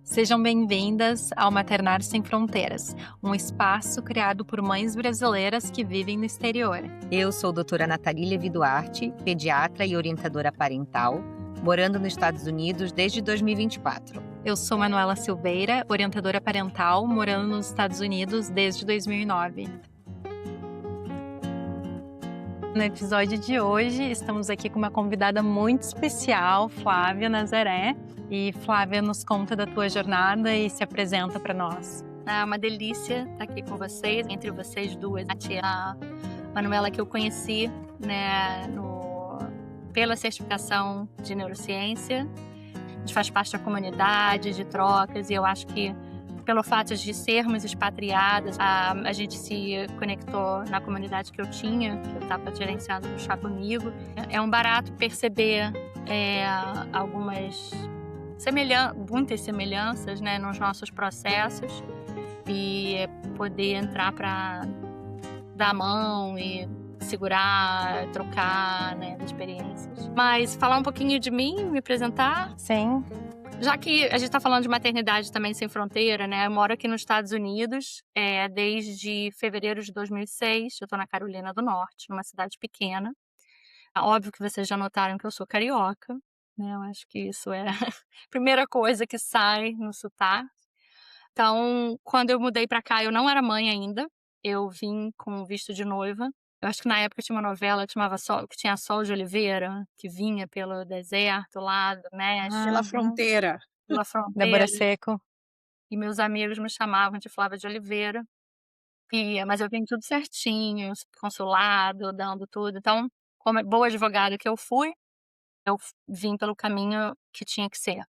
Sejam bem-vindas ao Maternar Sem Fronteiras, um espaço criado por mães brasileiras que vivem no exterior. Eu sou a doutora Nathalie Levi Duarte, pediatra e orientadora parental, morando nos Estados Unidos desde 2024. Eu sou Manuela Silveira, orientadora parental, morando nos Estados Unidos desde 2009. No episódio de hoje, estamos aqui com uma convidada muito especial, Flávia Nazaré. E Flávia, nos conta da tua jornada e se apresenta para nós. É uma delícia estar aqui com vocês, entre vocês duas. A Manuela, que eu conheci, né, pela certificação de neurociência. A gente faz parte da comunidade, de trocas, e eu acho que pelo fato de sermos expatriadas, a gente se conectou na comunidade que eu tinha, que eu estava gerenciando no chá comigo. É um barato perceber algumas muitas semelhanças, né, nos nossos processos e poder entrar para dar a mão e segurar, trocar, né, experiências. Mas falar um pouquinho de mim, me apresentar? Sim. Já que a gente está falando de maternidade também sem fronteira, né? Eu moro aqui nos Estados Unidos desde fevereiro de 2006. Eu estou na Carolina do Norte, numa cidade pequena. Óbvio que vocês já notaram que eu sou carioca, né? Eu acho que isso é a primeira coisa que sai no sotaque. Então, quando eu mudei para cá, eu não era mãe ainda. Eu vim com visto de noiva. Eu acho que na época tinha uma novela que tinha Sol de Oliveira, que vinha pelo deserto lá do México. Pela fronteira. Pela Débora fronteira. Seco. E meus amigos me chamavam de Flávia de Oliveira. Mas eu vim tudo certinho, consulado, dando tudo. Então, como boa advogada que eu fui, eu vim pelo caminho que tinha que ser.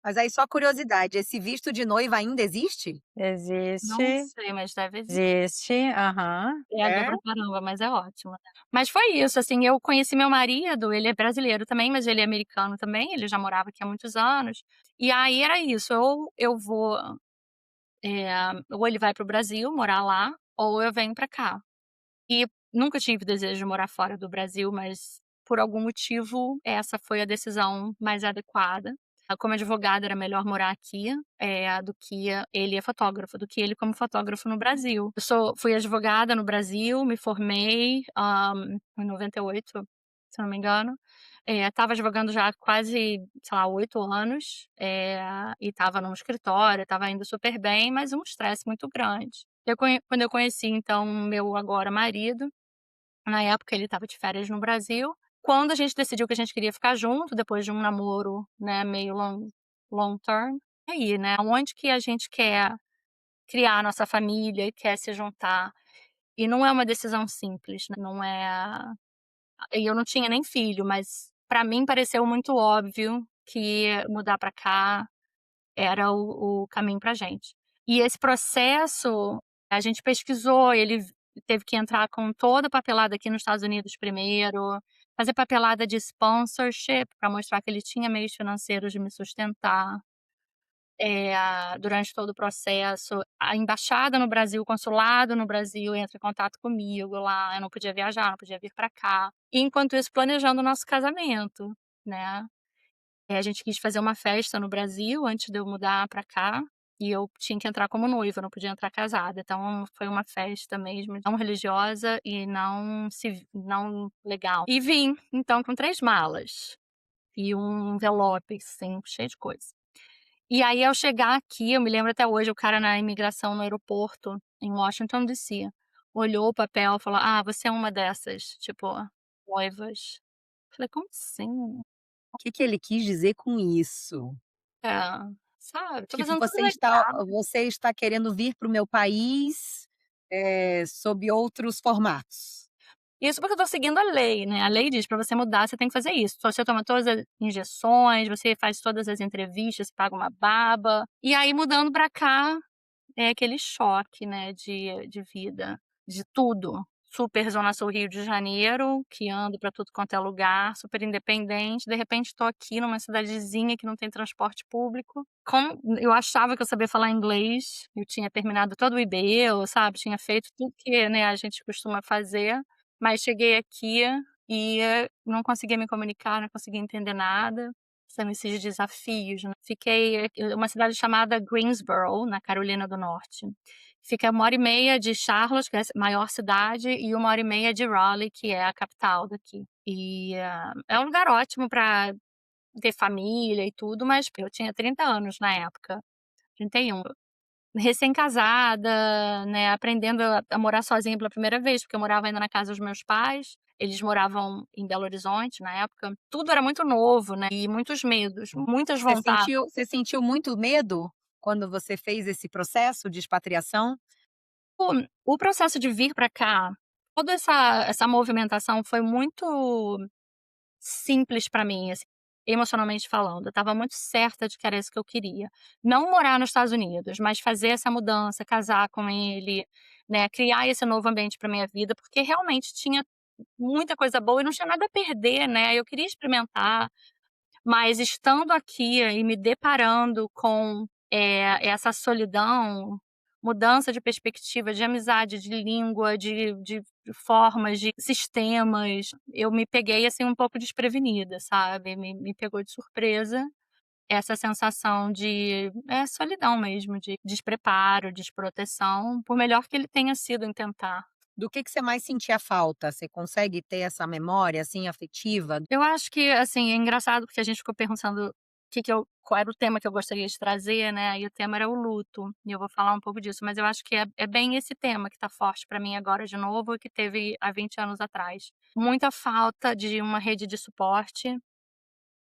Mas aí, só curiosidade, esse visto de noiva ainda existe? Existe. Não sei, mas deve existir. Existe, aham. Deu pra caramba, mas é ótimo. Mas foi isso, assim, eu conheci meu marido, ele é brasileiro também, mas ele é americano também, ele já morava aqui há muitos anos. E aí era isso, ou eu vou, ou ele vai pro Brasil morar lá, ou eu venho pra cá. E nunca tive desejo de morar fora do Brasil, mas por algum motivo essa foi a decisão mais adequada. Como advogada era melhor morar aqui do que ele é fotógrafo, do que ele como fotógrafo no Brasil. Fui advogada no Brasil, me formei em 98, se não me engano. Estava advogando já há quase, sei lá, 8 anos, e estava num escritório, estava indo super bem, mas um estresse muito grande. Quando eu conheci, então, meu agora marido, na época ele estava de férias no Brasil. Quando a gente decidiu que a gente queria ficar junto, depois de um namoro, né, meio long term, aí, né, onde que a gente quer criar a nossa família e quer se juntar. E não é uma decisão simples, né? Não é. E eu não tinha nem filho, mas para mim pareceu muito óbvio que mudar para cá era o caminho pra gente. E esse processo, a gente pesquisou, ele teve que entrar com toda a papelada aqui nos Estados Unidos primeiro, fazer papelada de sponsorship para mostrar que ele tinha meios financeiros de me sustentar. Durante todo o processo, a embaixada no Brasil, o consulado no Brasil entra em contato comigo lá, eu não podia viajar, não podia vir para cá. E enquanto isso, planejando o nosso casamento, né? A gente quis fazer uma festa no Brasil antes de eu mudar pra cá, e eu tinha que entrar como noiva, não podia entrar casada. Então foi uma festa mesmo, não religiosa e não legal. E vim, então, com 3 malas e um envelope, assim, cheio de coisa. E aí, ao chegar aqui, eu me lembro até hoje, o cara na imigração no aeroporto, em Washington, D.C., olhou o papel e falou: "Ah, você é uma dessas, tipo, noivas". Falei: "Como assim?". O que ele quis dizer com isso? É, sabe, tô Tipo, fazendo tudo legal. você está querendo vir para o meu país, sob outros formatos. Isso porque eu tô seguindo a lei, né, a lei diz pra você mudar, você tem que fazer isso. Você toma todas as injeções, você faz todas as entrevistas, você paga uma baba. E aí mudando pra cá, é aquele choque, né, de vida, de tudo. Super zona sul Rio de Janeiro, que ando pra tudo quanto é lugar, super independente, de repente tô aqui numa cidadezinha que não tem transporte público. Eu achava que eu sabia falar inglês, eu tinha terminado todo o IBE, sabe, tinha feito tudo que, né, a gente costuma fazer, mas cheguei aqui e não conseguia me comunicar, não conseguia entender nada. são esses desafios, né. Fiquei uma cidade chamada Greensboro, na Carolina do Norte. Fica 1h30 de Charlotte, que é a maior cidade, e 1h30 de Raleigh, que é a capital daqui. E, é um lugar ótimo para ter família e tudo, mas eu tinha 30 anos na época, 31. Recém-casada, né, aprendendo a morar sozinha pela primeira vez, porque eu morava ainda na casa dos meus pais, eles moravam em Belo Horizonte na época. Tudo era muito novo, né, e muitos medos, muitas vontades. Você sentiu muito medo quando você fez esse processo de expatriação? O processo de vir para cá, toda essa movimentação foi muito simples para mim, assim, emocionalmente falando. Eu estava muito certa de que era isso que eu queria. Não morar nos Estados Unidos, mas fazer essa mudança, casar com ele, né, criar esse novo ambiente para minha vida, porque realmente tinha muita coisa boa e não tinha nada a perder, né. Eu queria experimentar, mas estando aqui e me deparando com, essa solidão, mudança de perspectiva, de amizade, de língua, de formas, de sistemas, eu me peguei, assim, um pouco desprevenida, sabe, me pegou de surpresa essa sensação de, solidão mesmo, de despreparo, desproteção, por melhor que ele tenha sido em tentar. Do que você mais sentia falta? Você consegue ter essa memória, assim, afetiva? Eu acho que, assim, é engraçado porque a gente ficou pensando qual era o tema que eu gostaria de trazer, né, e o tema era o luto, e eu vou falar um pouco disso, mas eu acho que é bem esse tema que tá forte pra mim agora de novo e que teve há 20 anos atrás. Muita falta de uma rede de suporte,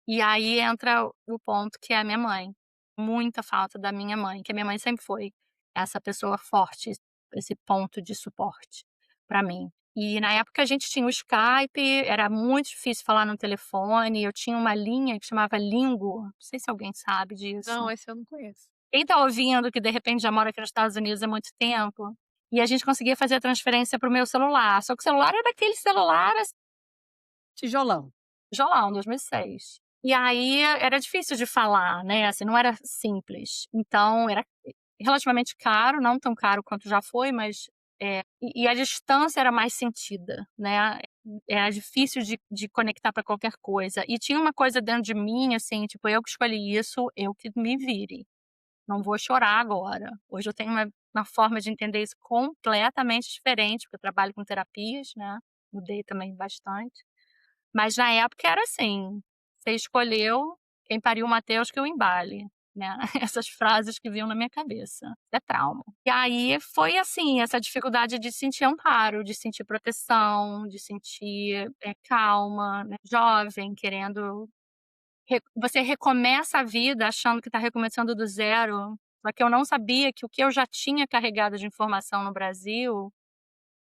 e aí entra o ponto que é a minha mãe. Muita falta da minha mãe, que a minha mãe sempre foi essa pessoa forte, esse ponto de suporte pra mim. E na época a gente tinha o Skype, era muito difícil falar no telefone, eu tinha uma linha que chamava Lingo, não sei se alguém sabe disso. Não, esse eu não conheço. Quem tá ouvindo que de repente já mora aqui nos Estados Unidos há muito tempo, e a gente conseguia fazer a transferência para o meu celular, só que o celular era aquele celular Tijolão. tijolão, 2006. E aí era difícil de falar, né, assim, não era simples. Então era relativamente caro, não tão caro quanto já foi, mas, e a distância era mais sentida, né, era difícil de conectar para qualquer coisa. E tinha uma coisa dentro de mim, assim, tipo, eu que escolhi isso, eu que me vire, não vou chorar agora. Hoje eu tenho uma forma de entender isso completamente diferente, porque eu trabalho com terapias, né, mudei também bastante. Mas na época era assim: "Você escolheu, quem pariu o Mateus que o embale", né, essas frases que vinham na minha cabeça. É trauma. E aí foi assim, essa dificuldade de sentir amparo, de sentir proteção, de sentir, calma, né, jovem, querendo você recomeça a vida achando que está recomeçando do zero, só que eu não sabia que o que eu já tinha carregado de informação no Brasil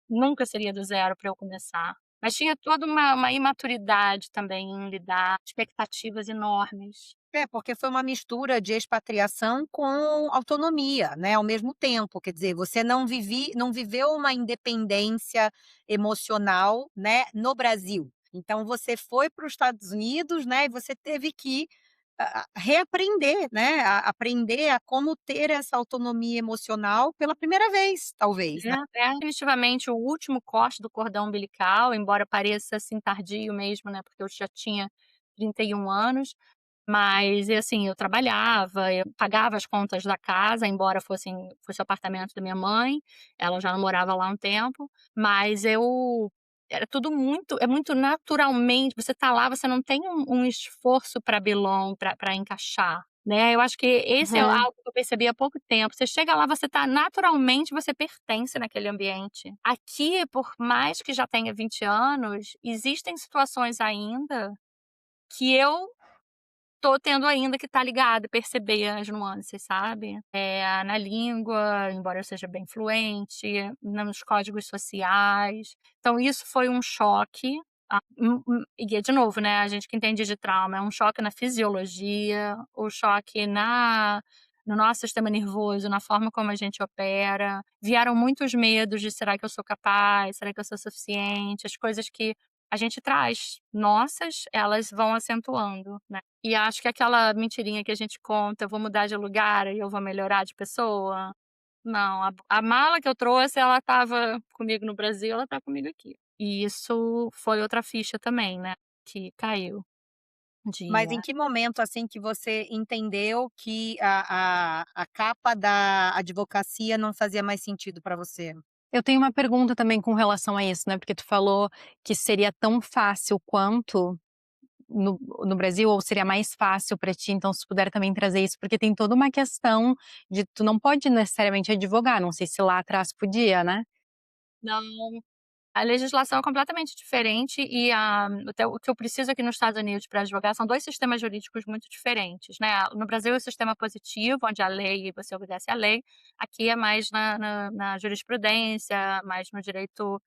nunca seria do zero para eu começar. Mas tinha toda uma imaturidade também em lidar, expectativas enormes. É, porque foi uma mistura de expatriação com autonomia, né, ao mesmo tempo, quer dizer, você não viveu uma independência emocional, né, no Brasil. Então você foi para os Estados Unidos, né, e você teve que reaprender, né, aprender a como ter essa autonomia emocional pela primeira vez, talvez, né. Definitivamente o último corte do cordão umbilical, embora pareça, assim, tardio mesmo, né, porque eu já tinha 31 anos, mas, e assim, eu trabalhava, eu pagava as contas da casa, embora fosse o apartamento da minha mãe, ela já não morava lá há um tempo, mas era tudo muito naturalmente, você tá lá, você não tem um esforço para belong, para encaixar, né. Eu acho que esse é Uhum. algo que eu percebi há pouco tempo, você chega lá, você tá naturalmente, você pertence naquele ambiente. Aqui, por mais que já tenha 20 anos, existem situações ainda que eu tô tendo ainda que estar ligada, perceber as nuances, sabe. Na língua, embora eu seja bem fluente, nos códigos sociais. Então isso foi um choque, e de novo, né, a gente que entende de trauma, é um choque na fisiologia, o choque no nosso sistema nervoso, na forma como a gente opera. Vieram muitos medos de: "Será que eu sou capaz? Será que eu sou suficiente?", as coisas que a gente traz nossas, elas vão acentuando, né. E acho que aquela mentirinha que a gente conta: "Eu vou mudar de lugar e eu vou melhorar de pessoa", não, a mala que eu trouxe, ela estava comigo no Brasil, ela tá comigo aqui. E isso foi outra ficha também, né, que caiu. Mas de em que momento, assim, que você entendeu que a capa da advocacia não fazia mais sentido para você? Eu tenho uma pergunta também com relação a isso, né, porque tu falou que seria tão fácil quanto no Brasil ou seria mais fácil para ti, então se puder também trazer isso, porque tem toda uma questão de tu não pode necessariamente advogar, não sei se lá atrás podia, né? não. A legislação é completamente diferente e até o que eu preciso aqui nos Estados Unidos para advogar são 2 sistemas jurídicos muito diferentes, né. No Brasil é o sistema positivo, onde a lei você obedece à lei, aqui é mais na jurisprudência, mais no direito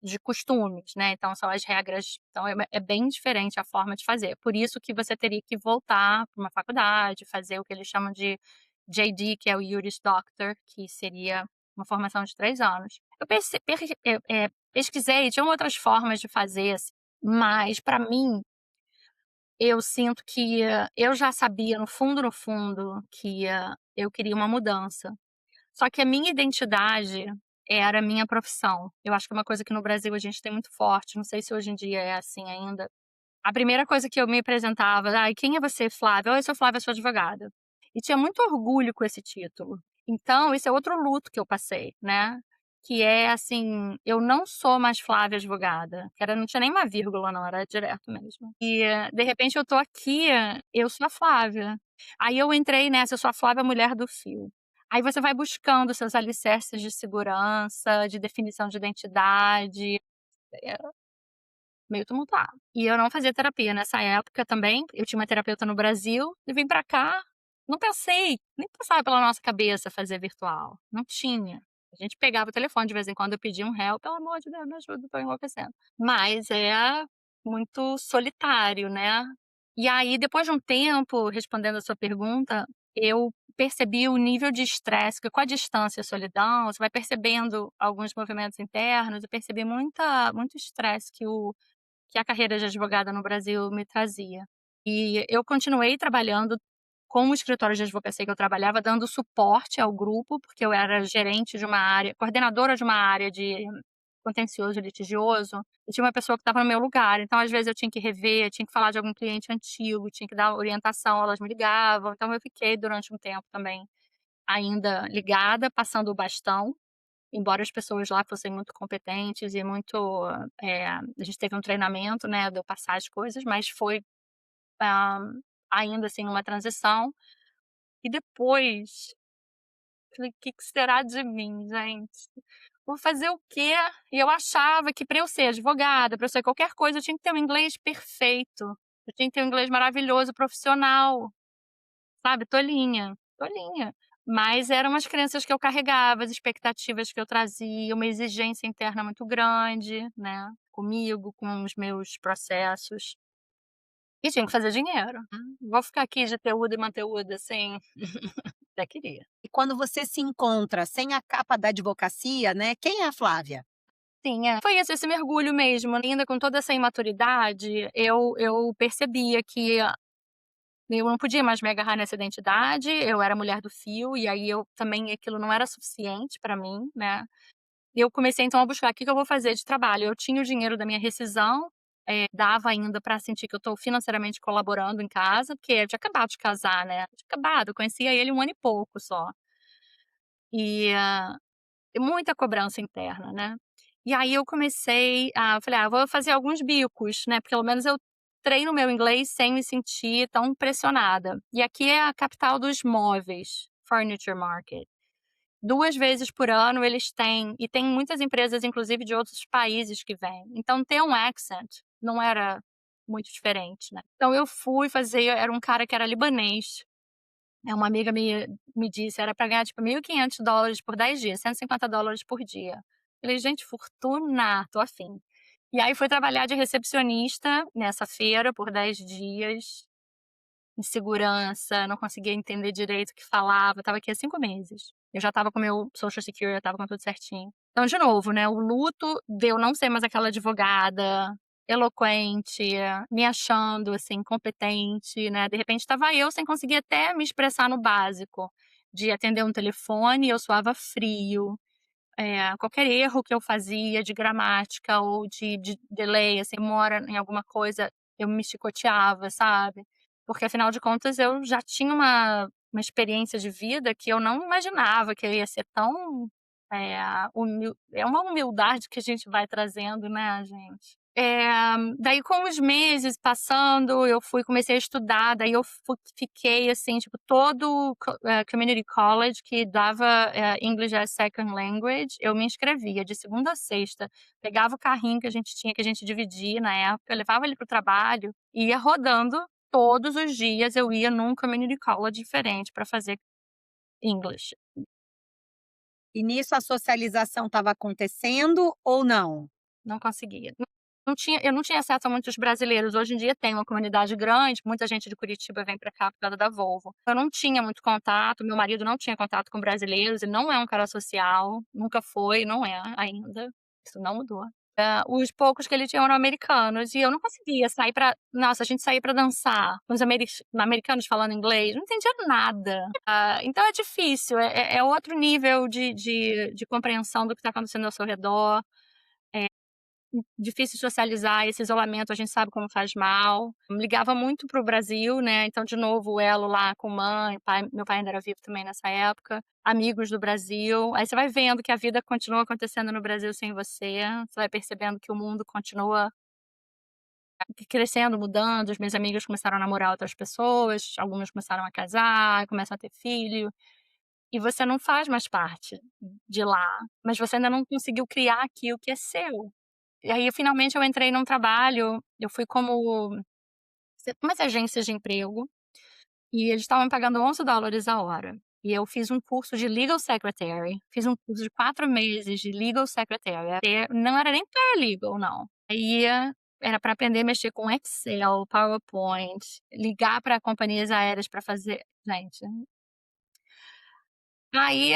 de costumes, né, então são as regras então é bem diferente a forma de fazer. Por isso que você teria que voltar para uma faculdade, fazer o que eles chamam de JD, que é o Juris Doctor, que seria uma formação de 3 anos. Eu pesquisei, tinham outras formas de fazer, assim, mas para mim, eu sinto que eu já sabia no fundo, que eu queria uma mudança. Só que a minha identidade era a minha profissão. Eu acho que é uma coisa que no Brasil a gente tem muito forte, não sei se hoje em dia é assim ainda. A primeira coisa que eu me apresentava: "Ai, quem é você, Flávia?". "Oi, eu sou Flávia, sou advogada". E tinha muito orgulho com esse título. Então, esse é outro luto que eu passei, né, que é assim, eu não sou mais Flávia advogada, que era não tinha nem uma vírgula não, era direto mesmo. E, de repente eu tô aqui, eu sou a Flávia. Aí eu entrei nessa, eu sou a Flávia mulher do fio. Aí você vai buscando seus alicerces de segurança, de definição de identidade, é meio tumultuado. E eu não fazia terapia nessa época também, eu tinha uma terapeuta no Brasil e vim pra cá, não pensei, nem passava pela nossa cabeça fazer virtual, não tinha. A gente pegava o telefone de vez em quando, eu pedia um help, "Pelo amor de Deus, me ajuda, tô enlouquecendo". Mas é muito solitário, né. E aí depois de um tempo, respondendo a sua pergunta, eu percebi o nível de estresse, que com a distância e a solidão, você vai percebendo alguns movimentos internos, eu percebi muito estresse que a carreira de advogada no Brasil me trazia. E eu continuei trabalhando com o escritório de advocacia que eu trabalhava, dando suporte ao grupo, porque eu era gerente de uma área coordenadora de uma área de contencioso litigioso, e tinha uma pessoa que estava no meu lugar, então às vezes eu tinha que rever, tinha que falar de algum cliente antigo, tinha que dar orientação, elas me ligavam, então eu fiquei durante um tempo também ainda ligada, passando o bastão, embora as pessoas lá fossem muito competentes e muito, a gente teve um treinamento, né, de eu passar as coisas, mas foi, hã, ainda assim uma transição. E depois, falei: "Que será de mim, gente? Vou fazer o quê?". E eu achava que para eu ser advogada, para eu ser qualquer coisa, eu tinha que ter um inglês perfeito, eu tinha que ter um inglês maravilhoso, profissional, sabe, tolinha, tolinha. Mas eram as crenças que eu carregava, as expectativas que eu trazia, uma exigência interna muito grande, né, comigo, com os meus processos. E tinha que fazer dinheiro. Vou ficar aqui de teuda e manteúda assim, até queria. E quando você se encontra sem a capa da advocacia, né, quem é a Flávia? Sim, é. Foi esse mergulho mesmo, ainda com toda essa imaturidade, eu percebia que eu não podia mais me agarrar nessa identidade, eu era mulher do fio, e aí eu também aquilo não era suficiente pra mim, né. E eu comecei então a buscar: o "Que que eu vou fazer de trabalho?". Eu tinha o dinheiro da minha rescisão, dava ainda pra sentir que eu tô financeiramente colaborando em casa, porque eu tinha acabado de casar, né, tinha acabado, eu conhecia ele 1 ano e pouco só. E, muita cobrança interna, né. E aí eu comecei a falei: "Ah, vou fazer alguns bicos, né, pelo menos eu treino meu inglês sem me sentir tão pressionada". E aqui é a capital dos móveis, furniture market. 2 vezes por ano eles têm e tem muitas empresas, inclusive de outros países que vêm. Então ter um accent não era muito diferente, né. Então eu fui fazer era um cara que era libanês, uma amiga me disse, era pra ganhar tipo $1.500 por 10 dias, $150 por dia. Falei: "Gente, fortuna, tô afim". E aí fui trabalhar de recepcionista nessa feira por 10 dias, insegurança, não conseguia entender direito o que falava, estava aqui há 5 meses. Eu já estava com meu Social Security, já estava com tudo certinho. Então, de novo, né, o luto de eu não ser mais aquela advogada eloquente, me achando, assim, competente, né, de repente estava eu sem conseguir até me expressar no básico, de atender um telefone, eu soava frio, qualquer erro que eu fazia de gramática ou de delay, assim, demora em alguma coisa, eu me chicoteava, sabe. Porque afinal de contas eu já tinha uma experiência de vida que eu não imaginava que eu ia ser tão, é uma humildade que a gente vai trazendo, né, gente. Daí com os meses passando, eu comecei a estudar, daí eu fiquei, assim, tipo, todo community college que dava, English as second language, eu me inscrevia de segunda a sexta, pegava o carrinho que a gente tinha, que a gente dividia na época, eu levava ele para o trabalho e ia rodando, todos os dias eu ia num community college diferente para fazer English. E nisso a socialização estava acontecendo ou não? Não conseguia. Eu não tinha acesso a muitos brasileiros. Hoje em dia tem uma comunidade grande, muita gente de Curitiba vem pra cá por causa da Volvo. Eu não tinha muito contato, meu marido não tinha contato com brasileiros, ele não é um cara social, nunca foi, não é ainda, isso não mudou. Os poucos que ele tinha eram americanos e eu não conseguia sair pra nossa, a gente saía pra dançar com os americanos falando inglês, não entendia nada. Então é difícil, é outro nível de compreensão do que tá acontecendo ao seu redor. Difícil socializar, esse isolamento a gente sabe como faz mal. Ligava muito para o Brasil, né, então de novo o elo lá com mãe, pai, meu pai ainda era vivo também nessa época, amigos do Brasil, aí você vai vendo que a vida continua acontecendo no Brasil sem você vai percebendo que o mundo continua crescendo, mudando, os meus amigos começaram a namorar outras pessoas, algumas começaram a casar, começam a ter filho, e você não faz mais parte de lá, mas você ainda não conseguiu criar aqui o que é seu. E aí, finalmente, eu entrei num trabalho, eu fui como umas agências de emprego, e eles estavam me pagando US$11 a hora. E eu fiz um curso de Legal Secretary, fiz um curso de 4 meses de Legal Secretary, não era nem paralegal não. Aí, era para aprender a mexer com Excel, PowerPoint, ligar para companhias aéreas para fazer gente, aí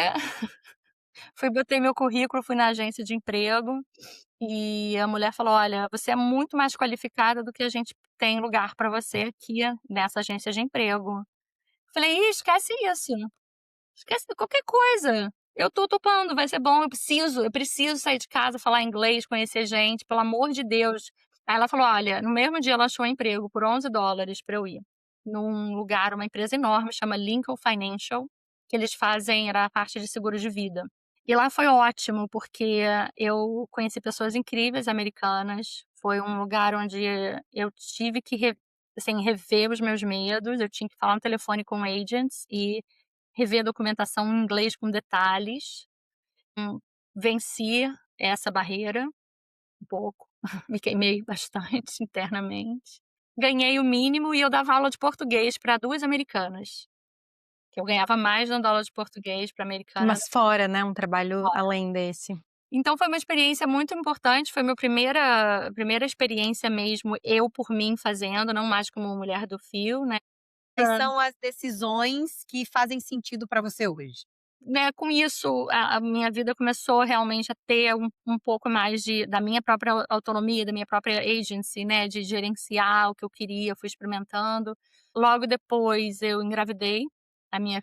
botei meu currículo, fui na agência de emprego, e a mulher falou: "Olha, você é muito mais qualificada do que a gente tem lugar para você aqui nessa agência de emprego". Falei: "Ih, esquece isso, esquece qualquer coisa, eu tô topando, vai ser bom, eu preciso sair de casa, falar inglês, conhecer gente, pelo amor de Deus". Aí ela falou: "Olha", no mesmo dia ela achou um emprego por US$11 para eu ir, num lugar, uma empresa enorme, chama Lincoln Financial, que eles fazem era a parte de seguro de vida. E lá foi ótimo, porque eu conheci pessoas incríveis americanas, foi um lugar onde eu tive que assim, rever os meus medos, eu tinha que falar no telefone com agents e rever a documentação em inglês com detalhes. Venci essa barreira um pouco, me queimei bastante internamente. Ganhei o mínimo e eu dava aula de português para 2 americanas, que eu ganhava mais de $1 de português para americana. Mas fora, né, um trabalho além desse. Então foi uma experiência muito importante, foi minha primeira experiência mesmo, eu por mim fazendo, não mais como mulher do fio, né. Quais são as decisões que fazem sentido para você hoje? Né, com isso, a minha vida começou realmente a ter um pouco mais da minha própria autonomia, da minha própria agency, né, de gerenciar o que eu queria, eu fui experimentando. Logo depois eu engravidei,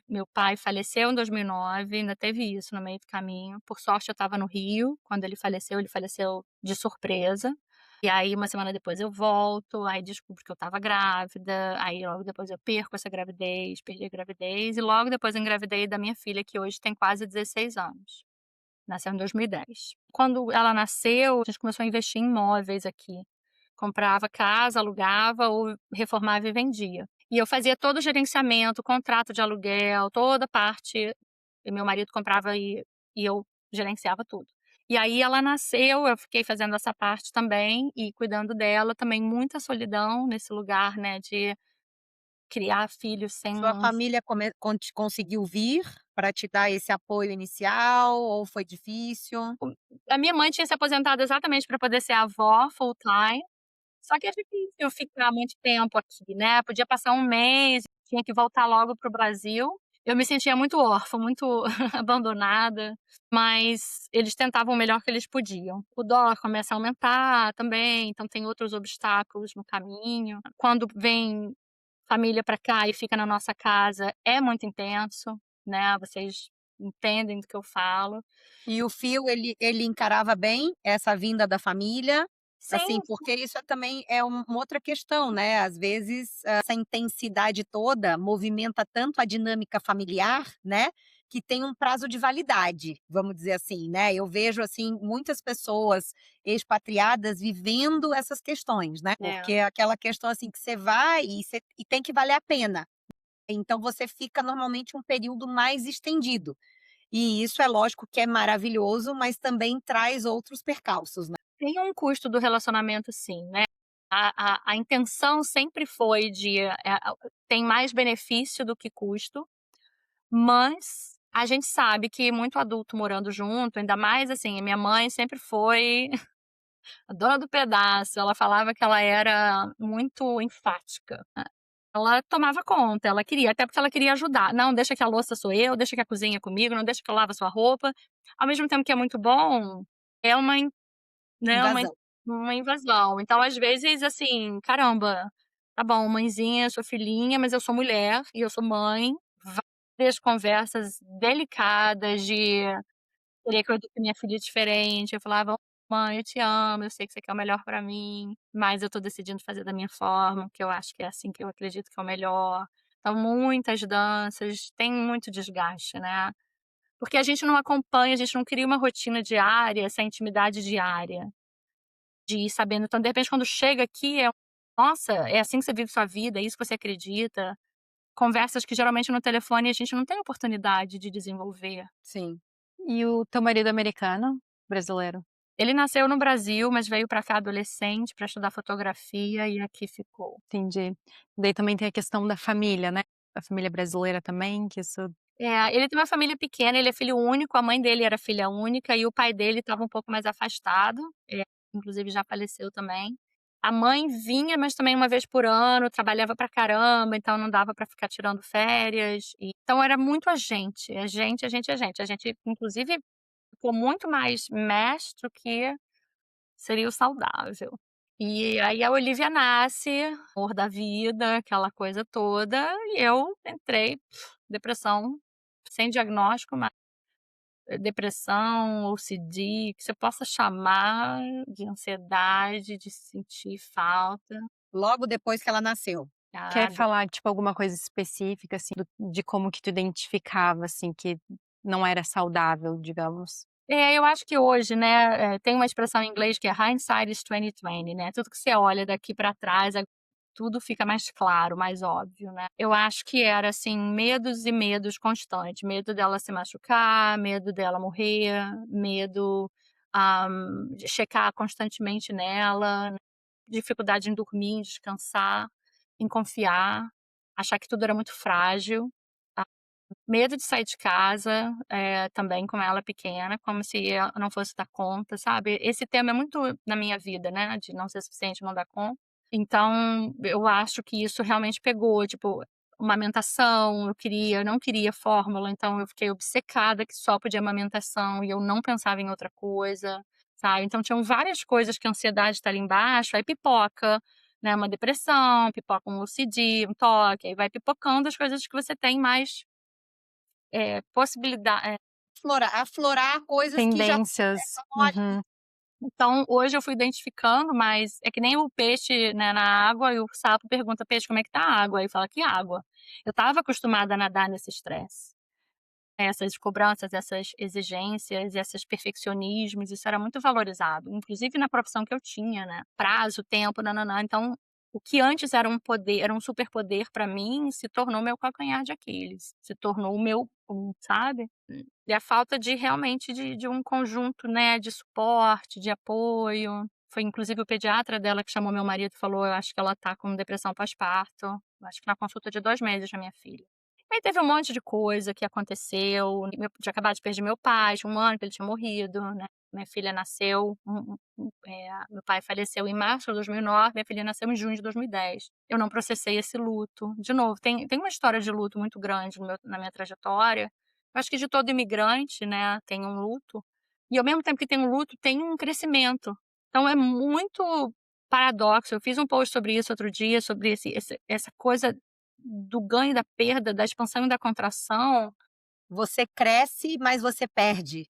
meu pai faleceu em 2009, ainda teve isso no meio do caminho. Por sorte eu estava no Rio, quando ele faleceu de surpresa. E aí uma semana depois eu volto, aí descubro que eu estava grávida, aí logo depois eu perco essa gravidez, perdi a gravidez e logo depois eu engravidei da minha filha, que hoje tem quase 16 anos. Nasceu em 2010. Quando ela nasceu, a gente começou a investir em imóveis aqui. Comprava casa, alugava ou reformava e vendia. E eu fazia todo o gerenciamento, contrato de aluguel, toda a parte, e meu marido comprava e eu gerenciava tudo. E aí ela nasceu, eu fiquei fazendo essa parte também e cuidando dela, também muita solidão nesse lugar, né, de criar filhos sem Sua família conseguiu vir para te dar esse apoio inicial ou foi difícil? a minha mãe tinha se aposentado exatamente para poder ser avó full time, só que é difícil ficar muito tempo aqui, né, podia passar um mês, tinha que voltar logo para o Brasil. Eu me sentia muito órfã, muito abandonada, mas eles tentavam o melhor que eles podiam. O dólar começa a aumentar também, então tem outros obstáculos no caminho. Quando vem família para cá e fica na nossa casa, é muito intenso, né, vocês entendem do que eu falo. E o Fio, ele encarava bem essa vinda da família? Assim, Sim, porque isso também é uma outra questão, né, às vezes, essa intensidade toda movimenta tanto a dinâmica familiar, né, que tem um prazo de validade, vamos dizer assim, né. Eu vejo, assim, muitas pessoas expatriadas vivendo essas questões, né, é. porque é aquela questão, assim, que você vai e tem que valer a pena. Então você fica normalmente um período mais estendido. E isso é lógico que é maravilhoso, mas também traz outros percalços, né. Tem um custo do relacionamento sim, né. A intenção sempre foi de, tem mais benefício do que custo, mas a gente sabe que muito adulto morando junto, ainda mais, assim, a minha mãe sempre foi a dona do pedaço, ela falava que ela era muito enfática. Ela tomava conta, ela queria, até porque ela queria ajudar. "Não, deixa que a louça sou eu, deixa que a cozinha é comigo, não deixa que eu lavo a sua roupa". Ao mesmo tempo que é muito bom, é uma né, Invasão. uma invasão. Então, às vezes, assim, caramba, tá bom, mãezinha, sou filhinha, mas eu sou mulher e eu sou mãe. Várias conversas delicadas de querer que eu eduque minha filha diferente. Eu falava: "Mãe, eu te amo, eu sei que você quer o melhor pra mim, mas eu tô decidindo fazer da minha forma, que eu acho que é assim que eu acredito que é o melhor". Então, muitas danças, tem muito desgaste, né. Porque a gente não acompanha, a gente não cria uma rotina diária, essa intimidade diária. De ir sabendo, então de repente quando chega aqui "Nossa, é assim que você vive sua vida, é isso que você acredita?". Conversas que geralmente no telefone a gente não tem oportunidade de desenvolver. Sim. E o teu marido é americano? Brasileiro? Ele nasceu no Brasil, mas veio pra cá adolescente pra estudar fotografia e aqui ficou. Entendi. Daí também tem a questão da família, né, a família brasileira também, que isso É, ele tem uma família pequena, ele é filho único, a mãe dele era filha única e o pai dele estava um pouco mais afastado, inclusive já faleceu também. A mãe vinha, mas também uma vez por ano, trabalhava pra caramba, então não dava pra ficar tirando férias, então era muito a gente, a gente, a gente, a gente. A gente inclusive ficou muito mais mesh do que seria o saudável. E aí a Olivia nasce, amor da vida, aquela coisa toda, e eu entrei, depressão, sem diagnóstico, mas depressão, OCD, que você possa chamar, de ansiedade, de sentir falta, Logo depois que ela nasceu. quer sabe. falar, tipo, alguma coisa específica, assim, de como que tu identificava, assim, que não era saudável, digamos? É, eu acho que hoje, né, tem uma expressão em inglês que é hindsight is 20/20, né, tudo que você olha daqui pra trás, tudo fica mais claro, mais óbvio, né. Eu acho que era, assim, medos e medos constantes, medo dela se machucar, medo dela morrer, medo, de checar constantemente nela, dificuldade em dormir, em descansar, em confiar, achar que tudo era muito frágil. Medo de sair de casa, também com ela pequena, como se eu não fosse dar conta, sabe. Esse tema é muito na minha vida, né, de não ser suficiente, não dar conta. Então, eu acho que isso realmente pegou, tipo, amamentação, eu não queria fórmula, então eu fiquei obcecada que só podia amamentação e eu não pensava em outra coisa, sabe. Então tinham várias coisas que a ansiedade tá ali embaixo, aí pipoca, né, uma depressão, pipoca um OCD, um toque, aí vai pipocando as coisas que você tem mais Aflorar coisas que já Tendências. estavam ali. Uhum. então hoje eu fui identificando, mas é que nem o peixe, né, na água e o sapo pergunta: "Peixe, como é que tá a água?" Aí fala: "Que água?". Eu estava acostumada a nadar nesse estresse, essas cobranças, essas exigências, esses perfeccionismos, isso era muito valorizado, inclusive na profissão que eu tinha, né, prazo, tempo, nã-nã-nã, então o que antes era um superpoder pra mim, se tornou meu calcanhar de Aquiles, se tornou o meu sabe? E a falta de realmente de um conjunto, né, de suporte, de apoio. Foi inclusive o pediatra dela que chamou meu marido e falou: "Eu acho que ela tá com depressão pós-parto", acho que na consulta de 2 meses da minha filha. Aí teve um monte de coisa que aconteceu, tinha acabado de perder meu pai, tinha 1 ano que ele tinha morrido, né, minha filha nasceu, meu pai faleceu em março de 2009, minha filha nasceu em junho de 2010. Eu não processei esse luto. De novo, tem uma história de luto muito grande na minha trajetória, eu acho que de todo imigrante, né, tem um luto, e ao mesmo tempo que tem um luto, tem um crescimento. Então é muito paradoxo, eu fiz um post sobre isso outro dia, sobre essa coisa do ganho e da perda, da expansão e da contração. Você cresce, mas você perde.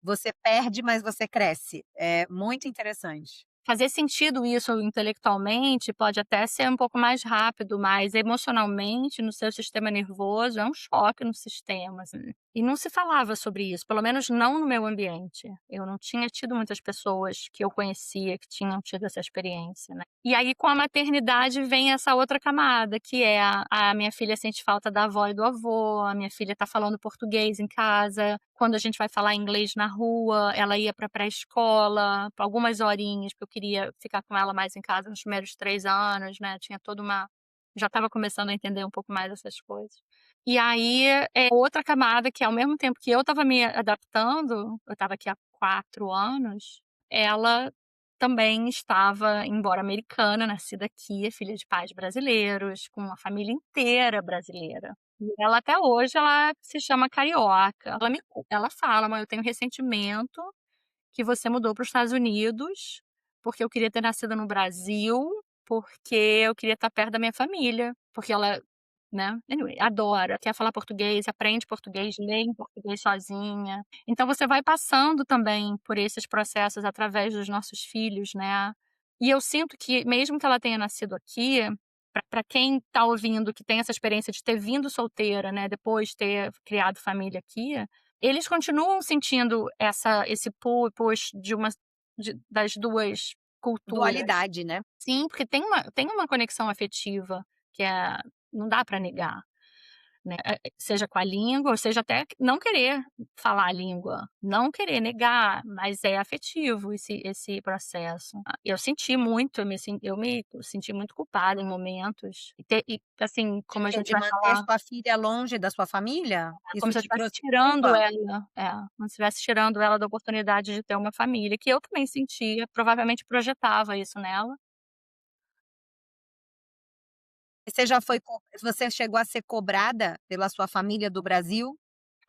Você perde, mas você cresce. É muito interessante. fazer sentido isso intelectualmente pode até ser um pouco mais rápido, mas emocionalmente, no seu sistema nervoso, é um choque no sistema, assim. E não se falava sobre isso, pelo menos não no meu ambiente. Eu não tinha tido muitas pessoas que eu conhecia que tinham tido essa experiência, né. E aí com a maternidade vem essa outra camada, que é a minha filha sente falta da avó e do avô, a minha filha tá falando português em casa, quando a gente vai falar inglês na rua, ela ia pra pré-escola, por algumas horinhas, porque eu queria ficar com ela mais em casa nos primeiros 3 anos, né, tinha toda uma já estava começando a entender um pouco mais essas coisas. E aí, é outra camada que ao mesmo tempo que eu estava me adaptando, eu estava aqui há 4 anos, ela também estava, embora americana, nascida aqui, é filha de pais brasileiros, com uma família inteira brasileira. E ela até hoje ela se chama carioca. Ela fala: "Mãe, eu tenho ressentimento que você mudou para os Estados Unidos, porque eu queria ter nascido no Brasil, porque eu queria estar perto da minha família", porque ela, né, anyway, adora, quer falar português, aprende português, lê em português sozinha. Então você vai passando também por esses processos através dos nossos filhos, né. E eu sinto que mesmo que ela tenha nascido aqui, para quem está ouvindo que tem essa experiência de ter vindo solteira, né, depois ter criado família aqui, eles continuam sentindo esse pull e push das 2 culturas. Dualidade, né. Sim, porque tem uma conexão afetiva que não dá para negar, né, seja com a língua ou seja até não querer falar a língua, não querer negar, mas é afetivo esse processo. Eu senti muito, eu me senti muito culpada em momentos e assim, De como a quê? gente De vai manter falar, sua filha longe da sua família? como Isso se eu te estivesse trouxe tirando culpa? ela como se estivesse tirando ela da oportunidade de ter uma família, que eu também sentia, provavelmente projetava isso nela. Você chegou a ser cobrada pela sua família do Brasil?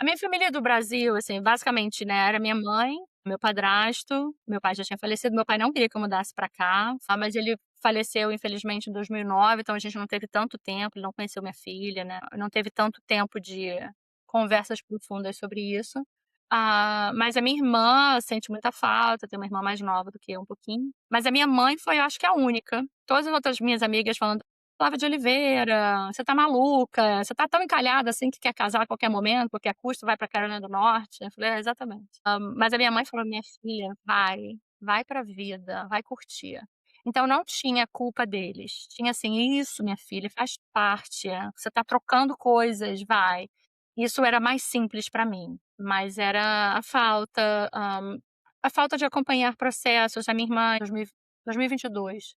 A minha família do Brasil, assim, basicamente, né, era minha mãe, meu padrasto, meu pai já tinha falecido, meu pai não queria que eu mudasse pra cá, mas ele faleceu infelizmente em 2009, então a gente não teve tanto tempo, ele não conheceu minha filha, né, não teve tanto tempo de conversas profundas sobre isso. Mas a minha irmã sente muita falta, tem uma irmã mais nova do que eu um pouquinho, mas a minha mãe foi, eu acho que a única. Todas as outras minhas amigas falando: "Flávia de Oliveira, você tá maluca, você tá tão encalhada assim que quer casar a qualquer momento, porque a custo vai pra Carolina do Norte". Eu falei: "É, exatamente". Mas a minha mãe falou: "Minha filha, vai pra vida, vai curtir". Então não tinha culpa deles, tinha assim: "Isso minha filha, faz parte, você tá trocando coisas, vai". Isso era mais simples pra mim, mas era a falta de acompanhar processos. A minha irmã em 2022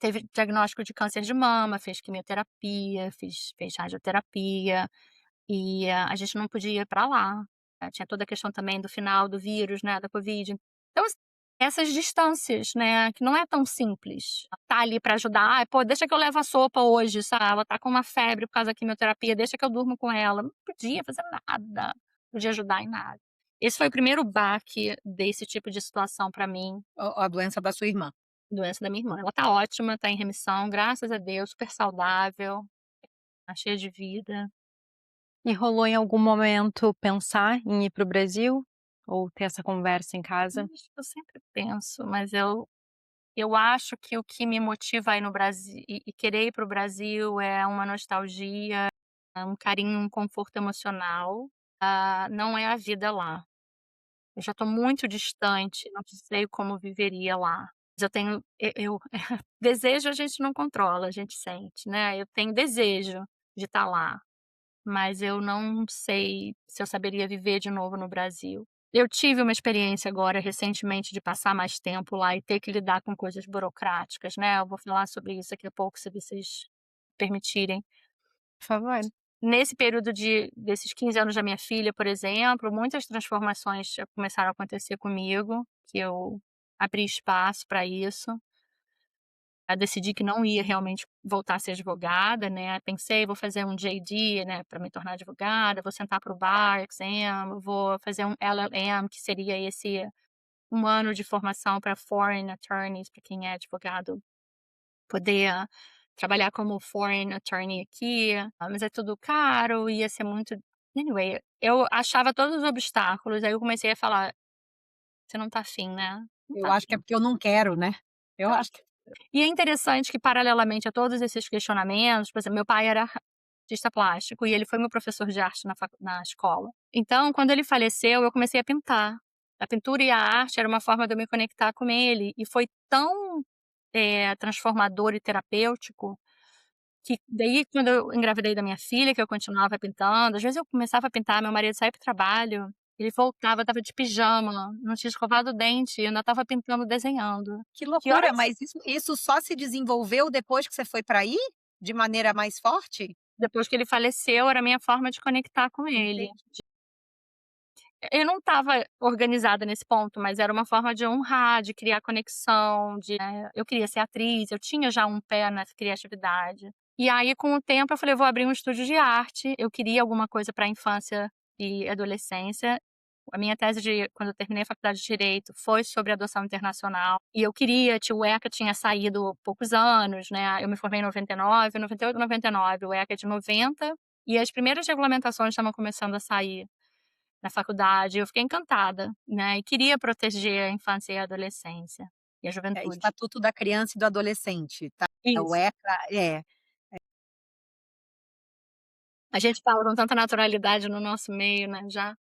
teve diagnóstico de câncer de mama, fez quimioterapia, fez radioterapia, e a gente não podia ir pra lá. Tinha toda a questão também do final do vírus, né, da covid. Então, assim, essas distâncias, né, que não é tão simples. Tá ali pra ajudar: "Ai, pô, deixa que eu levo a sopa hoje, sabe, ela tá com uma febre por causa da quimioterapia, deixa que eu durmo com ela". Não podia fazer nada, não podia ajudar em nada. Esse foi o primeiro baque desse tipo de situação pra mim. A doença da sua irmã. Doença da minha irmã. Ela tá ótima, tá em remissão, graças a Deus, super saudável, tá cheia de vida. E rolou em algum momento pensar em ir para o Brasil? Ou ter essa conversa em casa? Acho que eu sempre penso, mas eu acho que o que me motiva a ir no Brasil e querer ir para o Brasil é uma nostalgia, é um carinho, um conforto emocional, não é a vida lá. Eu já estou muito distante, não sei como viveria lá. Mas eu tenho eu desejo a gente não controla, a gente sente, né. Eu tenho desejo de estar lá. Mas eu não sei se eu saberia viver de novo no Brasil. Eu tive uma experiência agora recentemente de passar mais tempo lá e ter que lidar com coisas burocráticas, né, eu vou falar sobre isso daqui a pouco, se vocês permitirem. Por favor. Nesse período desses 15 anos da minha filha, por exemplo, muitas transformações já começaram a acontecer comigo, que eu abri espaço para isso. Decidi que não ia realmente voltar a ser advogada, né, pensei: "Vou fazer um JD, né, para me tornar advogada, vou sentar para o bar exam, vou fazer um LLM", que seria esse um ano de formação para foreign attorneys, para quem é advogado poder trabalhar como foreign attorney aqui, mas é tudo caro, ia ser muito anyway, eu achava todos os obstáculos, aí eu comecei a falar: "Você não tá afim, né? Não Eu tá acho que é afim". porque eu não quero, né. Eu acho que E é interessante que, paralelamente a todos esses questionamentos, por exemplo, meu pai era artista plástico e ele foi meu professor de arte na escola. Então, quando ele faleceu, eu comecei a pintar. A pintura e a arte era uma forma de eu me conectar com ele e foi tão, transformador e terapêutico, que daí quando eu engravidei da minha filha, que eu continuava pintando, às vezes eu começava a pintar, meu marido saía para o trabalho, ele voltava, estava de pijama, não tinha escovado o dente, eu ainda estava pintando, desenhando. que Que hora loucura, mas isso só se desenvolveu depois que você foi para aí? De maneira mais forte? Depois que ele faleceu, era a minha forma de conectar com ele. Entendi. Eu não estava organizada nesse ponto, mas era uma forma de honrar, de criar conexão, eu queria ser atriz, eu tinha já um pé na criatividade. E aí, com o tempo, eu falei: "Eu vou abrir um estúdio de arte", eu queria alguma coisa para infância e adolescência. A minha tese quando eu terminei a faculdade de Direito, foi sobre adoção internacional, e eu queria o ECA tinha saído há poucos anos, né, eu me formei em 99, 98, 99, o ECA é de 90, e as primeiras regulamentações estavam começando a sair na faculdade, eu fiquei encantada, né, e queria proteger a infância e a adolescência, e a É, juventude. Estatuto da Criança e do Adolescente, tá? O Isso. ECA A gente fala com tanta naturalidade no nosso meio, né, já.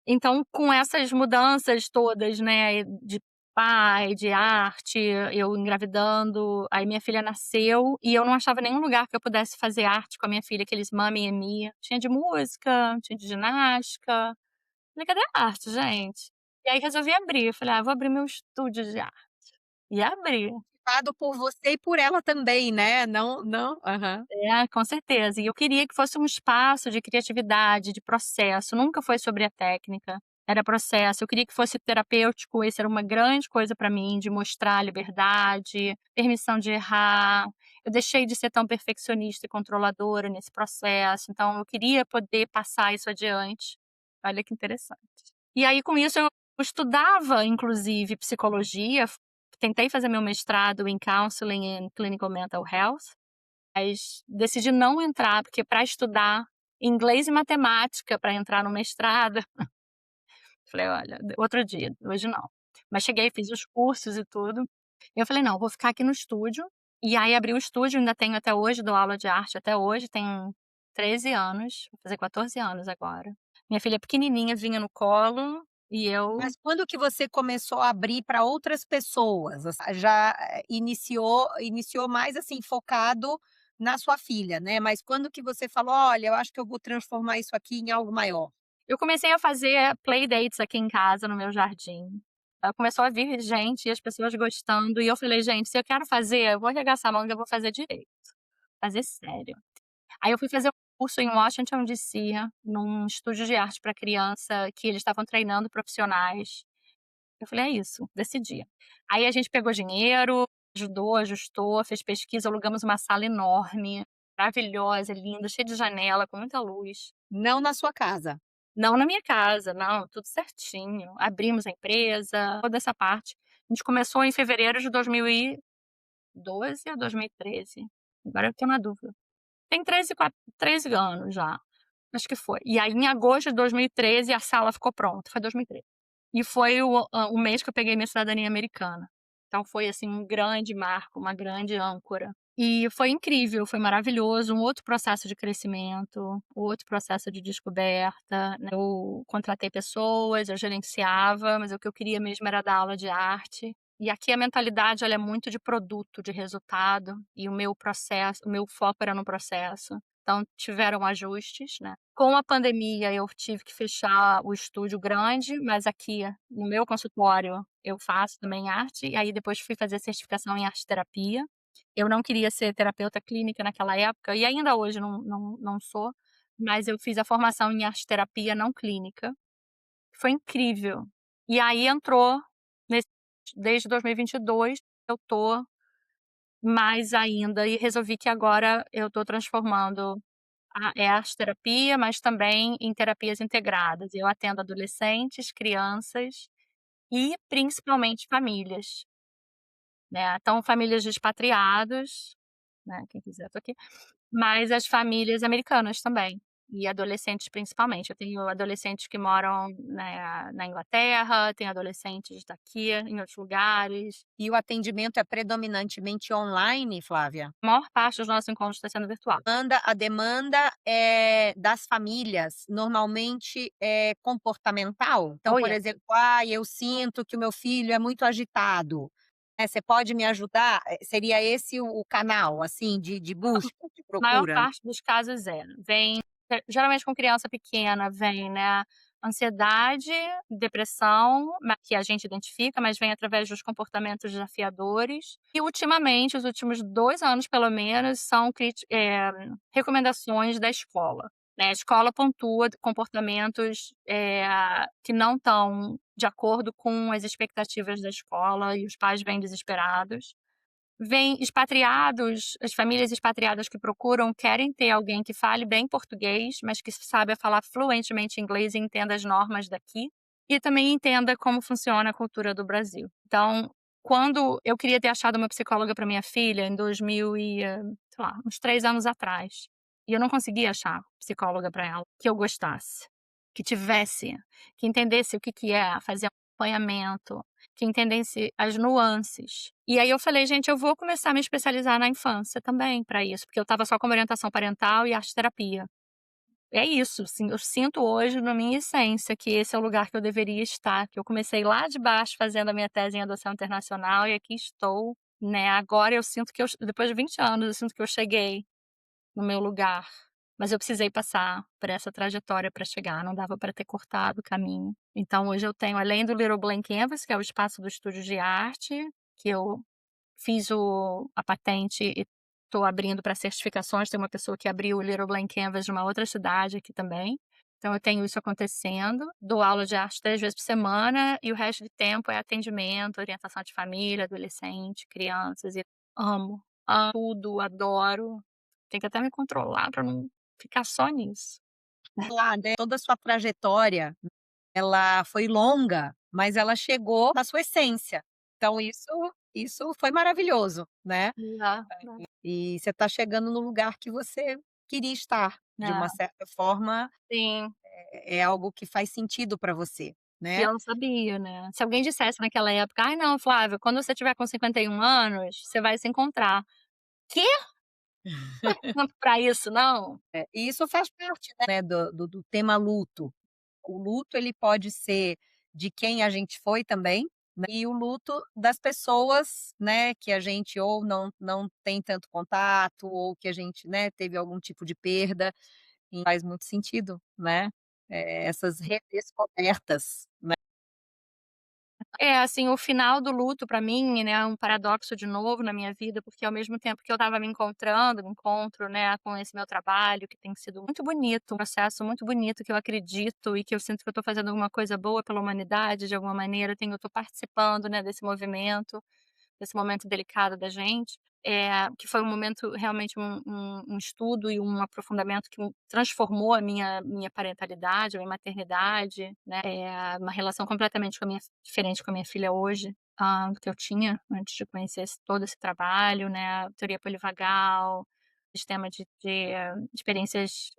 Então, com essas mudanças todas, né, de pai, de arte, eu engravidando, aí minha filha nasceu e eu não achava nenhum lugar que eu pudesse fazer arte com a minha filha, aqueles Mami and Me. Tinha de música, tinha de ginástica. Falei: "Cadê a arte, gente?". E aí resolvi abrir, falei: "Ah, vou abrir meu estúdio de arte". E abri. ocupado por você e por ela também, né, não aham. É, com certeza. E eu queria que fosse um espaço de criatividade, de processo, nunca foi sobre a técnica, era processo. Eu queria que fosse terapêutico, isso era uma grande coisa para mim, de mostrar liberdade, permissão de errar. Eu deixei de ser tão perfeccionista e controladora nesse processo, então eu queria poder passar isso adiante. Olha que interessante. E aí, com isso, eu estudava, inclusive, psicologia, tentei fazer meu mestrado em Counseling and Clinical Mental Health, mas decidi não entrar, porque para estudar inglês e matemática para entrar no mestrado, falei: "Olha, outro dia, hoje não". Mas cheguei, fiz os cursos e tudo. Eu falei: "Não, vou ficar aqui no estúdio". E aí abri o estúdio, ainda tenho até hoje, dou aula de arte até hoje, tenho 13 anos, vou fazer 14 anos agora. Minha filha pequenininha vinha no colo e eu Mas quando que você começou a abrir para outras pessoas? Você já, iniciou mais, assim, focado na sua filha, né, mas quando que você falou: "Olha, eu acho que eu vou transformar isso aqui em algo maior"? eu comecei a fazer playdates aqui em casa, no meu jardim. Aí começou a vir gente e as pessoas gostando, e eu falei: "Gente, se eu quero fazer, eu vou arregaçar a manga, eu vou fazer direito, fazer sério". Aí eu fui fazer um curso em Washington DC, num estúdio de arte para criança, que eles estavam treinando profissionais. Eu falei: "É isso, decidi". Aí a gente pegou dinheiro, ajudou, ajustou, fez pesquisa, alugamos uma sala enorme, maravilhosa, linda, cheia de janela, com muita luz. Não na sua casa. Não na minha casa, não, tudo certinho. Abrimos a empresa, toda essa parte. A gente começou em fevereiro de 2012 ou 2013? Agora eu tô na dúvida. Tem 13 anos já, acho que foi. E aí em agosto de 2013 a sala ficou pronta, foi 2013. E foi o mês que eu peguei minha cidadania americana. Então foi, assim, um grande marco, uma grande âncora. E foi incrível, foi maravilhoso, um outro processo de crescimento, outro processo de descoberta, né. Eu contratei pessoas, eu gerenciava, mas o que eu queria mesmo era dar aula de arte. E aqui a mentalidade ela é muito de produto, de resultado, e o meu foco era no processo. Então tiveram ajustes, né. Com a pandemia eu tive que fechar o estúdio grande, mas aqui no meu consultório eu faço também arte, e aí depois fui fazer certificação em arte-terapia. Eu não queria ser terapeuta clínica naquela época, e ainda hoje não sou, mas eu fiz a formação em arte-terapia não clínica, foi incrível. E aí entrou nesse desde 2022 eu tô mais ainda e resolvi que agora eu tô transformando é arte-terapia, mas também em terapias integradas. Eu atendo adolescentes, crianças e principalmente famílias, né. Então famílias de expatriados, né, quem quiser tô aqui, mas as famílias americanas também. e adolescentes principalmente. Eu tenho adolescentes que moram na Inglaterra, tenho adolescentes daqui, em outros lugares. E o atendimento é predominantemente online, Flávia? A maior parte dos nossos encontros está sendo virtual. A demanda é das famílias, normalmente é comportamental? Então, Oh, por yeah. exemplo: "Ai, eu sinto que o meu filho é muito agitado, você pode me ajudar?" Seria esse o canal, assim, de busca, de A maior procura? parte dos casos vem geralmente com criança pequena, vem, né, ansiedade, depressão, que a gente identifica, mas vem através dos comportamentos desafiadores. E ultimamente, os últimos 2 anos pelo menos, são recomendações da escola, né. A escola pontua comportamentos, que não estão de acordo com as expectativas da escola e os pais vêm desesperados. Vem expatriados, as famílias expatriadas que procuram querem ter alguém que fale bem português, mas que saiba falar fluentemente inglês e entenda as normas daqui, e também entenda como funciona a cultura do Brasil. Então, quando eu queria ter achado uma psicóloga para minha filha em 2000 sei lá, uns 3 anos atrás, e eu não conseguia achar psicóloga para ela que eu gostasse, que tivesse, que entendesse o que que é fazer acompanhamento, que entendesse as nuances. E aí eu falei: "Gente, eu vou começar a me especializar na infância também para isso", porque eu estava só como orientação parental e arte-terapia. É isso, assim, eu sinto hoje na minha essência que esse é o lugar que eu deveria estar, que eu comecei lá de baixo fazendo a minha tese em adoção internacional e aqui estou, né, agora eu sinto que depois de 20 anos, eu sinto que eu cheguei no meu lugar, mas eu precisei passar por essa trajetória para chegar, não dava para ter cortado o caminho. Então hoje eu tenho, além do Little Blank Canvas, que é o espaço do estúdio de arte, que eu fiz a patente e estou abrindo para certificações, tem uma pessoa que abriu o Little Blank Canvas de uma outra cidade aqui também. Então eu tenho isso acontecendo, dou aula de arte 3 vezes por semana e o resto do tempo é atendimento, orientação de família, adolescente, crianças e amo tudo, adoro. Tenho que até me controlar para não ficar só nisso. Lá, né, toda a sua trajetória, ela foi longa, mas ela chegou na sua essência. Então isso foi maravilhoso, né. E você está chegando no lugar que você queria estar, de É, uma certa forma, sim. é algo que faz sentido para você, E né. eu não sabia, né. Se alguém dissesse naquela época: "Ai não, Flávia, quando você tiver com 51 anos, você vai se encontrar". "Quê? Não é tempo pra isso não?". E isso faz parte, né, do tema luto. O luto ele pode ser de quem a gente foi também, né, e o luto das pessoas, né, que a gente ou não tem tanto contato ou que a gente, né, teve algum tipo de perda, e faz muito sentido, né, essas redescobertas, né. É, assim, o final do luto pra mim, né, é um paradoxo de novo na minha vida, porque ao mesmo tempo que eu estava me encontro, né, com esse meu trabalho que tem sido muito bonito, um processo muito bonito que eu acredito e que eu sinto que eu estou fazendo alguma coisa boa pela humanidade de alguma maneira, eu estou participando, né, desse movimento, desse momento delicado da gente, que foi um momento realmente um estudo e um aprofundamento que transformou a minha parentalidade, a minha maternidade, né, uma relação completamente diferente com a minha filha hoje, do que eu tinha antes de conhecer todo esse trabalho, né, teoria polivagal, sistema de experiências,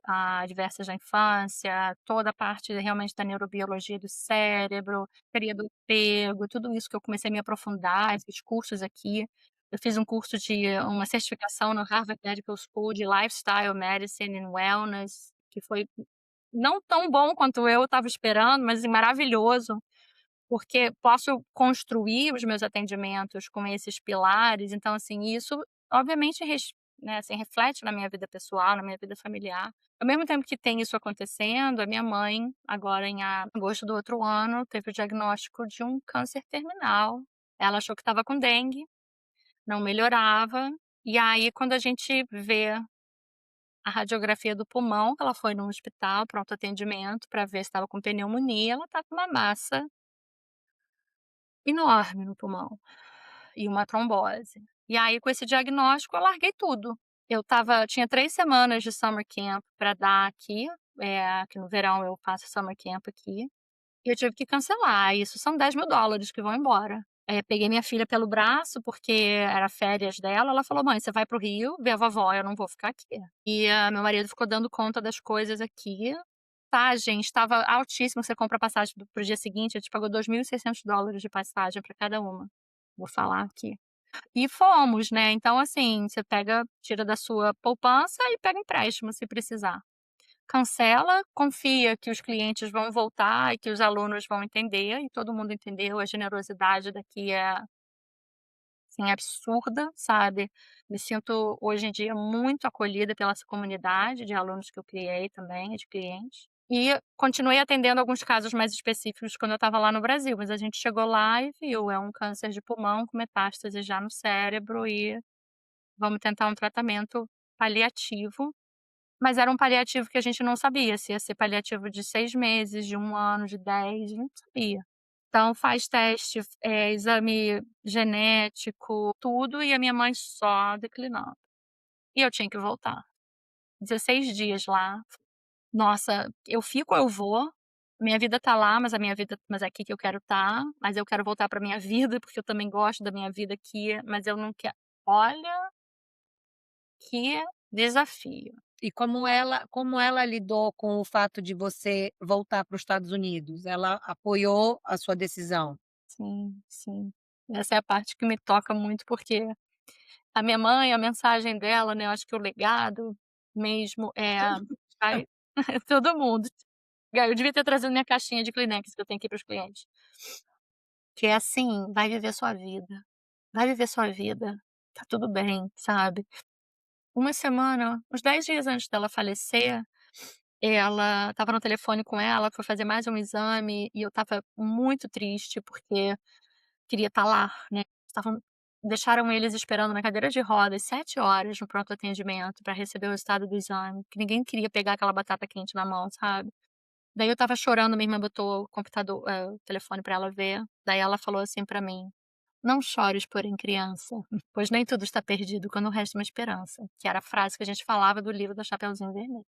diversas na infância, toda a parte realmente da neurobiologia do cérebro, teoria do apego, tudo isso que eu comecei a me aprofundar, esses cursos aqui. Eu fiz um curso de uma certificação no Harvard Medical School de Lifestyle Medicine and Wellness, que foi não tão bom quanto eu estava esperando, mas assim, maravilhoso, porque posso construir os meus atendimentos com esses pilares, então assim, isso obviamente né, assim, reflete na minha vida pessoal, na minha vida familiar. Ao mesmo tempo que tem isso acontecendo, a minha mãe, agora em agosto do outro ano, teve o diagnóstico de um câncer terminal. Ela achou que estava com dengue, não melhorava, e aí quando a gente vê a radiografia do pulmão, ela foi num hospital, pronto atendimento, para ver se estava com pneumonia, ela tá com uma massa enorme no pulmão, e uma trombose. E aí com esse diagnóstico eu larguei tudo. Tinha 3 semanas de summer camp para dar aqui, que no verão eu faço summer camp aqui, e eu tive que cancelar, isso são $10.000 que vão embora. peguei minha filha pelo braço, porque era férias dela, ela falou: "Mãe, você vai para o Rio ver a vovó, eu não vou ficar aqui". E, meu marido ficou dando conta das coisas aqui. Passagem estava altíssimo, você compra passagem para o dia seguinte, a gente pagou $2.600 de passagem para cada uma. Vou falar aqui. E fomos, né, então assim, você tira da sua poupança e pega empréstimo se precisar. Cancela, confia que os clientes vão voltar e que os alunos vão entender, e todo mundo entendeu, a generosidade daqui é, assim, absurda, sabe. Me sinto hoje em dia muito acolhida pela essa comunidade de alunos que eu criei também, de clientes. E continuei atendendo alguns casos mais específicos quando eu estava lá no Brasil, mas a gente chegou lá e viu, é um câncer de pulmão com metástase já no cérebro e vamos tentar um tratamento paliativo, mas era um paliativo que a gente não sabia se ia ser paliativo de 6 meses, de 1 ano, de 10, não sabia. Então faz teste, exame genético, tudo, e a minha mãe só declinando. E eu tinha que voltar. 16 dias lá. Nossa, eu fico ou eu vou? Minha vida tá lá, mas é aqui que eu quero estar, mas eu quero voltar pra minha vida, porque eu também gosto da minha vida aqui, mas eu não quero. Olha, que desafio. E como ela lidou com o fato de você voltar para os Estados Unidos? Ela apoiou a sua decisão? Sim, sim. Essa é a parte que me toca muito, porque a minha mãe, a mensagem dela, né, eu acho que o legado mesmo é vai todo mundo. Eu devia ter trazido minha caixinha de Kleenex que eu tenho aqui para os clientes. Que é assim: "Vai viver sua vida, vai viver sua vida, tá tudo bem", sabe. Uma semana, uns 10 dias antes dela falecer, ela estava no telefone com ela, foi fazer mais um exame e eu estava muito triste, porque queria estar lá, né. Estavam Deixaram eles esperando na cadeira de rodas 7 horas no pronto atendimento para receber o resultado do exame, que ninguém queria pegar aquela batata quente na mão, sabe. Daí eu estava chorando, minha irmã botou o telefone para ela ver, daí ela falou assim para mim: "Não chores, porém criança, pois nem tudo está perdido quando resta uma esperança", que era a frase que a gente falava do livro da Chapeuzinho Vermelho.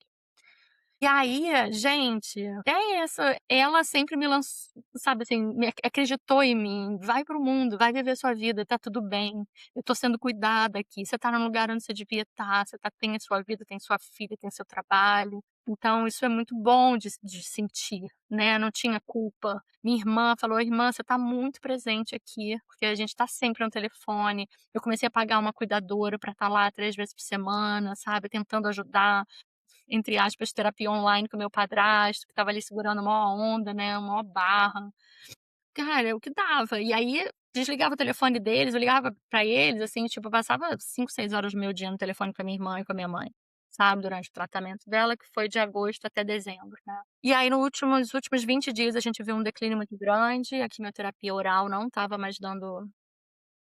E aí, gente, é isso, ela sempre me lançou, sabe, assim, acreditou em mim: "Vai para o mundo, vai viver sua vida, tá tudo bem, eu tô sendo cuidada aqui, você tá no lugar onde você devia estar, tem a sua vida, tem sua filha, tem seu trabalho". Então isso é muito bom de sentir, né, não tinha culpa. Minha irmã falou: "Irmã, você tá muito presente aqui", porque a gente tá sempre no telefone. Eu comecei a pagar uma cuidadora para estar lá 3 vezes por semana, sabe, tentando ajudar entre aspas, terapia online com meu padrasto, que estava ali segurando a maior onda, né, a maior barra. Cara, o que dava. E aí, desligava o telefone deles, eu ligava pra eles, assim, tipo, eu passava 5, 6 horas do meu dia no telefone com a minha irmã e com a minha mãe, sabe, durante o tratamento dela, que foi de agosto até dezembro, né. E aí nos últimos 20 dias a gente viu um declínio muito grande, a quimioterapia oral não estava mais dando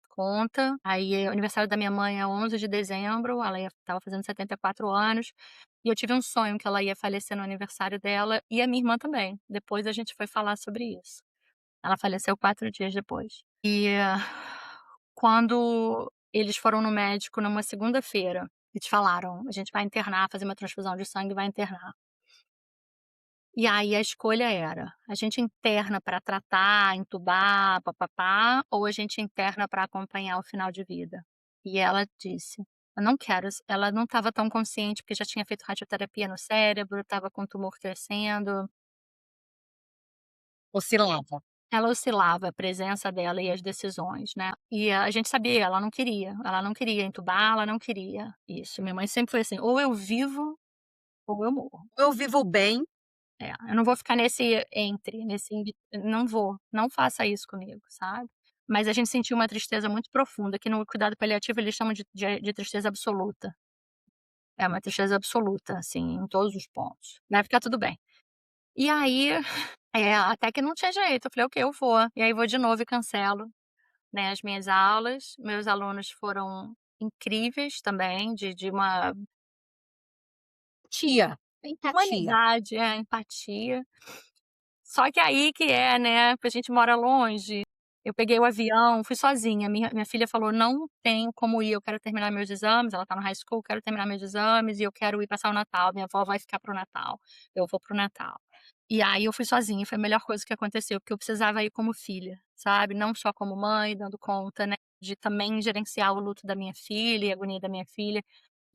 conta. Aí o aniversário da minha mãe é 11 de dezembro, ela estava fazendo 74 anos, e eu tive um sonho que ela ia falecer no aniversário dela, e a minha irmã também. Depois a gente foi falar sobre isso. Ela faleceu 4 dias depois. E quando eles foram no médico numa segunda-feira, e te falaram: "A gente vai internar, fazer uma transfusão de sangue e vai internar". E aí a escolha era: a gente interna para tratar, entubar, pá-pá-pá, ou a gente interna para acompanhar o final de vida? E ela disse: "Eu não quero", ela não estava tão consciente, porque já tinha feito radioterapia no cérebro, estava com o tumor crescendo, Oscilava. ela oscilava a presença dela e as decisões, né. E a gente sabia, ela não queria entubar, ela não queria isso. Minha mãe sempre foi assim: "Ou eu vivo ou eu morro". Eu vivo bem. É, eu não vou ficar nesse não vou, não faça isso comigo, sabe. Mas a gente sentiu uma tristeza muito profunda, que no cuidado paliativo eles chamam de tristeza absoluta. É uma tristeza absoluta, assim, em todos os pontos. Vai ficar tudo bem. E aí, até que não tinha jeito, eu falei: "Ok, eu vou". E aí vou de novo e cancelo, né, as minhas aulas. Meus alunos foram incríveis também, de uma Empatia, empatia. humanidade, empatia. Só que aí que é, né, a gente mora longe, eu peguei o avião, fui sozinha, minha filha falou: "Não tenho como ir, eu quero terminar meus exames", ela tá no high school, "Quero terminar meus exames e eu quero ir passar o Natal, minha avó vai ficar para o Natal, eu vou para o Natal". E aí eu fui sozinha, foi a melhor coisa que aconteceu, porque eu precisava ir como filha, sabe, não só como mãe, dando conta, né, de também gerenciar o luto da minha filha e a agonia da minha filha,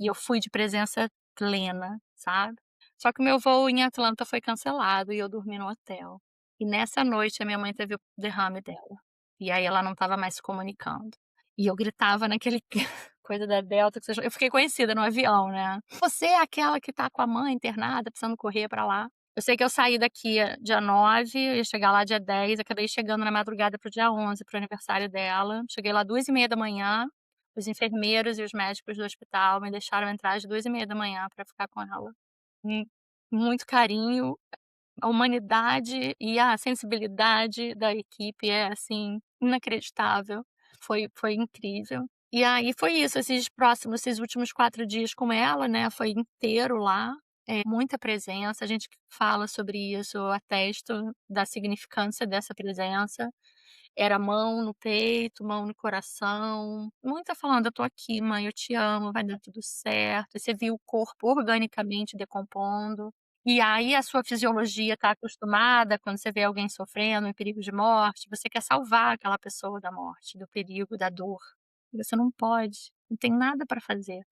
e eu fui de presença plena, sabe. Só que o meu voo em Atlanta foi cancelado e eu dormi no hotel. E nessa noite a minha mãe teve o derrame dela, e aí ela não estava mais se comunicando. E eu gritava naquele coisa da Delta que eu fiquei conhecida no avião, né. "Você é aquela que tá com a mãe internada, precisando correr pra lá". Eu sei que eu saí daqui dia 9, eu ia chegar lá dia 10, acabei chegando na madrugada para o dia 11, para o aniversário dela. Cheguei lá 2h30 da manhã, os enfermeiros e os médicos do hospital me deixaram entrar às 2h30 da manhã para ficar com ela. Com muito carinho, a humanidade e a sensibilidade da equipe é, assim, inacreditável. Foi incrível. E aí foi isso, esses últimos 4 dias com ela, né, foi inteiro lá, muita presença, a gente que fala sobre isso, eu atesto da significância dessa presença. Era mão no peito, mão no coração, muita falando: "Eu tô aqui mãe, eu te amo, vai dar tudo certo", e você viu o corpo organicamente decompondo. E aí a sua fisiologia está acostumada, quando você vê alguém sofrendo em perigo de morte, você quer salvar aquela pessoa da morte, do perigo, da dor. E você não pode, não tem nada para fazer.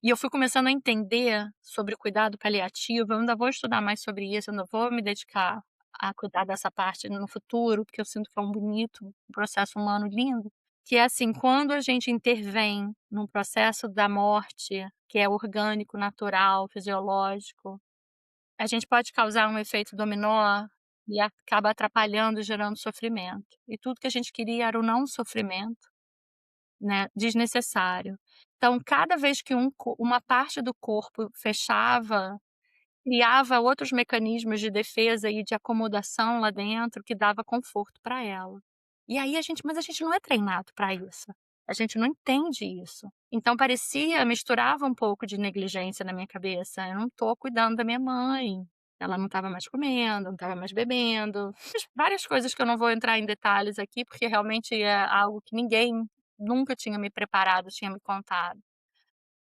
E eu fui começando a entender sobre o cuidado paliativo, eu ainda vou estudar mais sobre isso, eu ainda vou me dedicar a cuidar dessa parte no futuro, porque eu sinto que é um bonito, um processo humano lindo, que é assim, quando a gente intervém num processo da morte, que é orgânico, natural, fisiológico, a gente pode causar um efeito dominó e acaba atrapalhando, gerando sofrimento. E tudo que a gente queria era o não sofrimento, né, desnecessário. Então, cada vez que uma parte do corpo fechava, criava outros mecanismos de defesa e de acomodação lá dentro que dava conforto para ela. E aí mas a gente não é treinado para isso. A gente não entende isso. Então misturava um pouco de negligência na minha cabeça. Eu não estou cuidando da minha mãe. Ela não estava mais comendo, não estava mais bebendo. Várias coisas que eu não vou entrar em detalhes aqui, porque realmente é algo que ninguém nunca tinha me preparado, tinha me contado.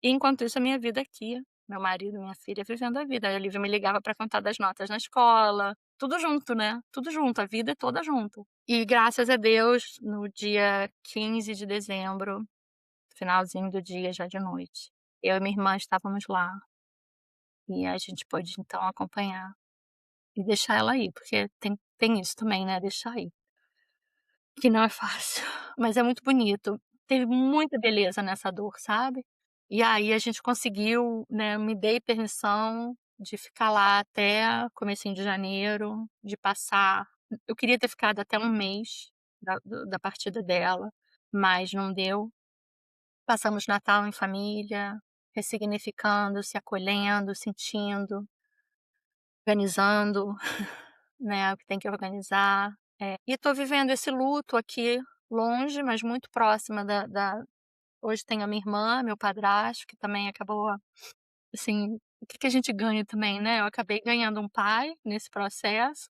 E enquanto isso, a minha vida aqui, meu marido, minha filha vivendo a vida. Aí a Lívia me ligava para contar das notas na escola, tudo junto, né, tudo junto, a vida é toda junto. E graças a Deus, no dia 15 de dezembro, finalzinho do dia, já de noite, eu e minha irmã estávamos lá, e a gente pôde então acompanhar e deixar ela ir, porque tem isso também, né, deixar ir. Que não é fácil, mas é muito bonito. Teve muita beleza nessa dor, sabe. E aí a gente conseguiu, né, me dei permissão de ficar lá até comecinho de janeiro, de passar eu queria ter ficado até um mês da partida dela, mas não deu. Passamos Natal em família, ressignificando, se acolhendo, sentindo, organizando, né, o que tem que organizar. E tô vivendo esse luto aqui, longe, mas muito próxima da hoje tenho a minha irmã, meu padrasto, que também acabou, assim, o que que a gente ganha também, né, eu acabei ganhando um pai nesse processo,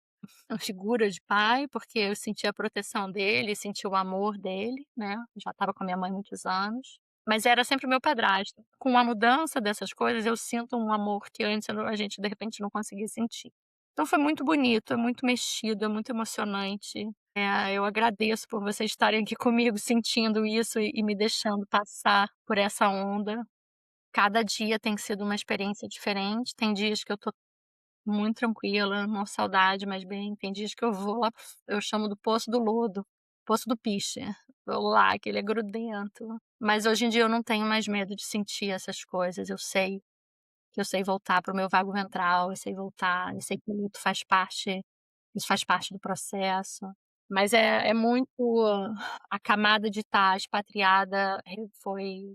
uma figura de pai, porque eu senti a proteção dele, senti o amor dele, né, já estava com a minha mãe há muitos anos, mas era sempre o meu padrasto. Com a mudança dessas coisas, eu sinto um amor que antes a gente, de repente, não conseguia sentir. Então foi muito bonito, é muito mexido, é muito emocionante. Eu agradeço por vocês estarem aqui comigo sentindo isso e me deixando passar por essa onda. Cada dia tem sido uma experiência diferente, tem dias que eu tô muito tranquila, uma saudade, mas bem, tem dias que eu vou lá eu chamo do poço do lodo, poço do piche, vou lá que ele é grudento. Mas hoje em dia eu não tenho mais medo de sentir essas coisas, eu sei voltar para o meu vago ventral, eu sei voltar, eu sei que o luto faz parte isso faz parte do processo, mas é muito a camada de estar expatriada, foi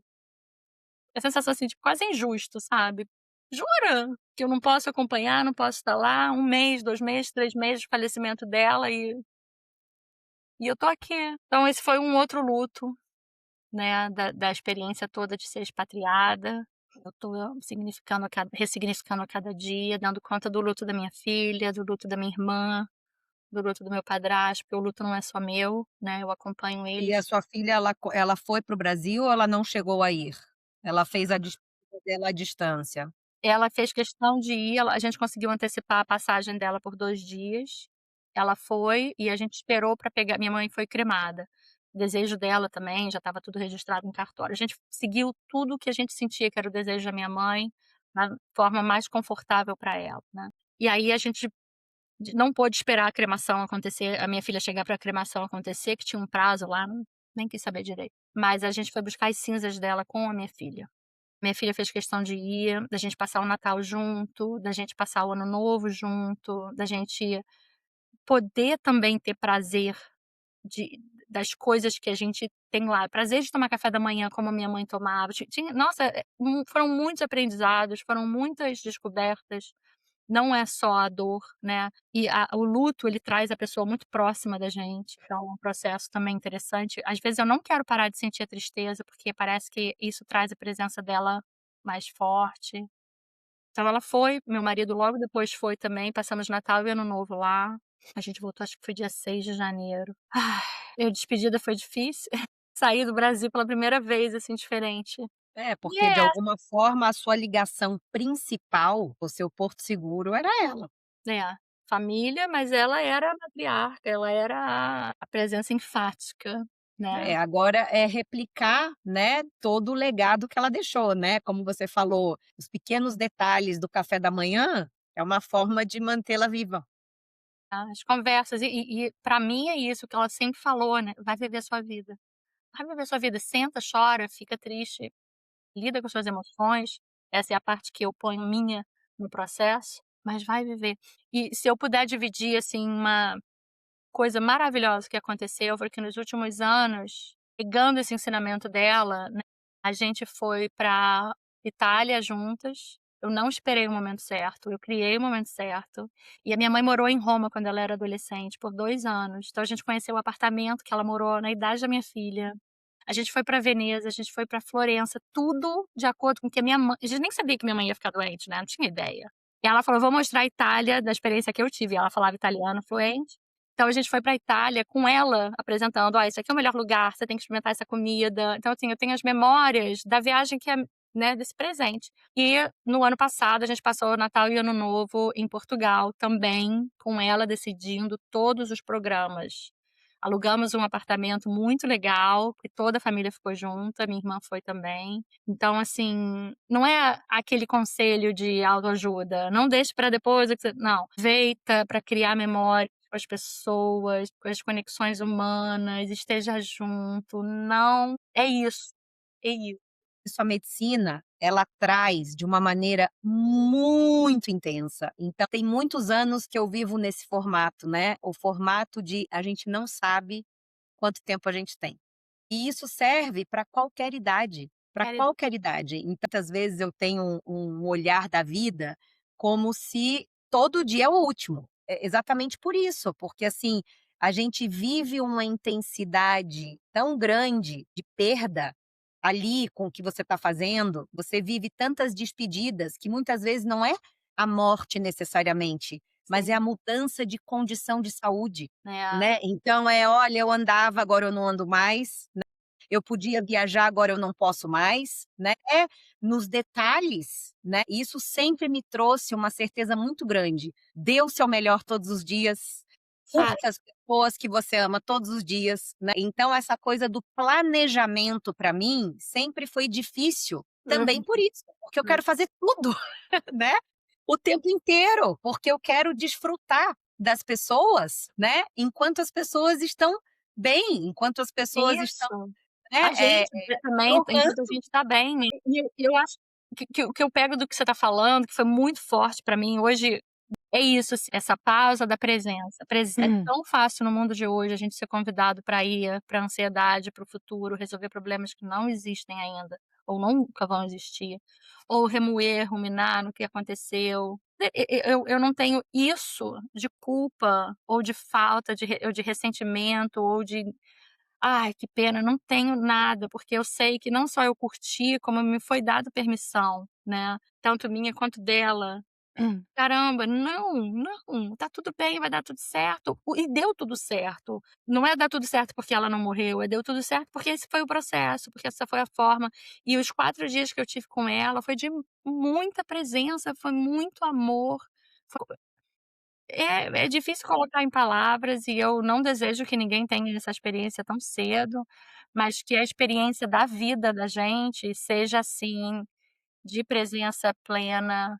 a sensação, assim, de quase injusto, sabe. "Jura que eu não posso acompanhar, não posso estar lá 1 mês, 2 meses, 3 meses do falecimento dela e eu tô aqui". Então esse foi um outro luto, né, da experiência toda de ser expatriada. Eu tô ressignificando a cada dia, dando conta do luto da minha filha, do luto da minha irmã, do luto do meu padrasto, porque o luto não é só meu, né, eu acompanho E a eles. sua filha ela foi para o Brasil ou ela não chegou a ir? Ela fez a despedida dela à distância? Ela fez questão de ir, a gente conseguiu antecipar a passagem dela por 2 dias. Ela foi e a gente esperou para pegar, minha mãe foi cremada. O desejo dela também, já estava tudo registrado em cartório. A gente seguiu tudo o que a gente sentia que era o desejo da minha mãe, na forma mais confortável para ela, né. E aí a gente não pôde esperar a cremação acontecer, a minha filha chegar para a cremação acontecer, que tinha um prazo lá, nem quis saber direito. Mas a gente foi buscar as cinzas dela com a minha filha. Minha filha fez questão de ir, da gente passar o Natal junto, da gente passar o Ano Novo junto, da gente poder também ter prazer de das coisas que a gente tem lá. Prazer de tomar café da manhã como a minha mãe tomava. Nossa, foram muitos aprendizados, foram muitas descobertas. Não é só a dor, né. E o luto, ele traz a pessoa muito próxima da gente, então é um processo também interessante. Às vezes eu não quero parar de sentir a tristeza, porque parece que isso traz a presença dela mais forte. Então ela foi, meu marido logo depois foi também, passamos Natal e Ano Novo lá. A gente voltou, acho que foi dia 6 de janeiro. A despedida foi difícil. Sair do Brasil pela primeira vez, assim, diferente. É, E porque de alguma forma a sua ligação principal, o seu porto seguro era ela. família, mas ela era a matriarca, ela era a presença enfática, né. É, agora é replicar, né, todo o legado que ela deixou, né, como você falou, os pequenos detalhes do café da manhã, é uma forma de mantê-la viva. As conversas e pra mim é isso que ela sempre falou, né: "Vai viver a sua vida, vai viver a sua vida, senta, chora, fica triste, lida com suas emoções", essa é a parte que eu ponho minha no processo, mas vai viver. E se eu puder dividir, assim, uma coisa maravilhosa que aconteceu foi que nos últimos anos, pegando esse ensinamento dela, né, a gente foi pra Itália juntas. Eu não esperei o momento certo, eu criei o momento certo. E a minha mãe morou em Roma quando ela era adolescente, por 2 anos. Então a gente conheceu o apartamento que ela morou na idade da minha filha. A gente foi pra Veneza, a gente foi pra Florença, tudo de acordo com que a minha mãe, a gente nem sabia que minha mãe ia ficar doente, né, não tinha ideia. E ela falou: "Vou mostrar a Itália da experiência que eu tive", e ela falava italiano fluente. Então a gente foi pra Itália com ela apresentando: "Ó, esse aqui é o melhor lugar, você tem que experimentar essa comida". Então, assim, eu tenho as memórias da viagem que é, né, desse presente. E no ano passado a gente passou o Natal e Ano Novo em Portugal também, com ela decidindo todos os programas. Alugamos um apartamento muito legal, que toda a família ficou junta, minha irmã foi também. Então, assim, não é aquele conselho de autoajuda, não deixe para depois o que você, não, aproveita para criar memórias com as pessoas, com as conexões humanas, esteja junto, não, é isso, é isso. Isso a medicina, ela traz de uma maneira muito intensa. Então tem muitos anos que eu vivo nesse formato, né, o formato de a gente não sabe quanto tempo a gente tem. E isso serve para qualquer idade, para Quero qualquer idade. Então, muitas vezes eu tenho um olhar da vida como se todo dia é o último. É exatamente por isso, porque assim, a gente vive uma intensidade tão grande de perda ali com o que você está fazendo, você vive tantas despedidas que muitas vezes não é a morte necessariamente, mas é a sim, mudança de condição de saúde, é, né. Então olha, eu andava, agora eu não ando mais, né, eu podia viajar, agora eu não posso mais, né. É nos detalhes, né, e isso sempre me trouxe uma certeza muito grande. Dê o seu melhor todos os dias, sabe. curta as pessoas que você ama todos os dias, né. Então essa coisa do planejamento para mim sempre foi difícil, também Uhum, por isso, porque eu quero fazer tudo, né, o tempo inteiro, porque eu quero desfrutar das pessoas, né, enquanto as pessoas estão bem, enquanto as pessoas estão, isso. né, A gente também, enquanto a honrando. gente tá bem, né. E eu acho que o que eu pego do que você tá falando, que foi muito forte pra mim hoje, é isso, assim, essa pausa da presença. É tão fácil no mundo de hoje a gente ser convidado pra ir pra ansiedade, para o futuro, resolver problemas que não existem ainda, ou nunca vão existir, ou remoer, ruminar no que aconteceu. Eu não tenho isso de culpa, ou de falta de ou de ressentimento, ou de "Ai, que pena", não tenho nada, porque eu sei que não só eu curti, como me foi dado permissão, né, tanto minha quanto dela, Caramba, não, não, tá tudo bem, vai dar tudo certo. E deu tudo certo. Não é dar tudo certo porque ela não morreu, é deu tudo certo porque esse foi o processo, porque essa foi a forma. E os 4 dias que eu tive com ela foi de muita presença, foi muito amor. Fo é difícil colocar em palavras e eu não desejo que ninguém tenha essa experiência tão cedo, mas que a experiência da vida da gente seja assim, de presença plena.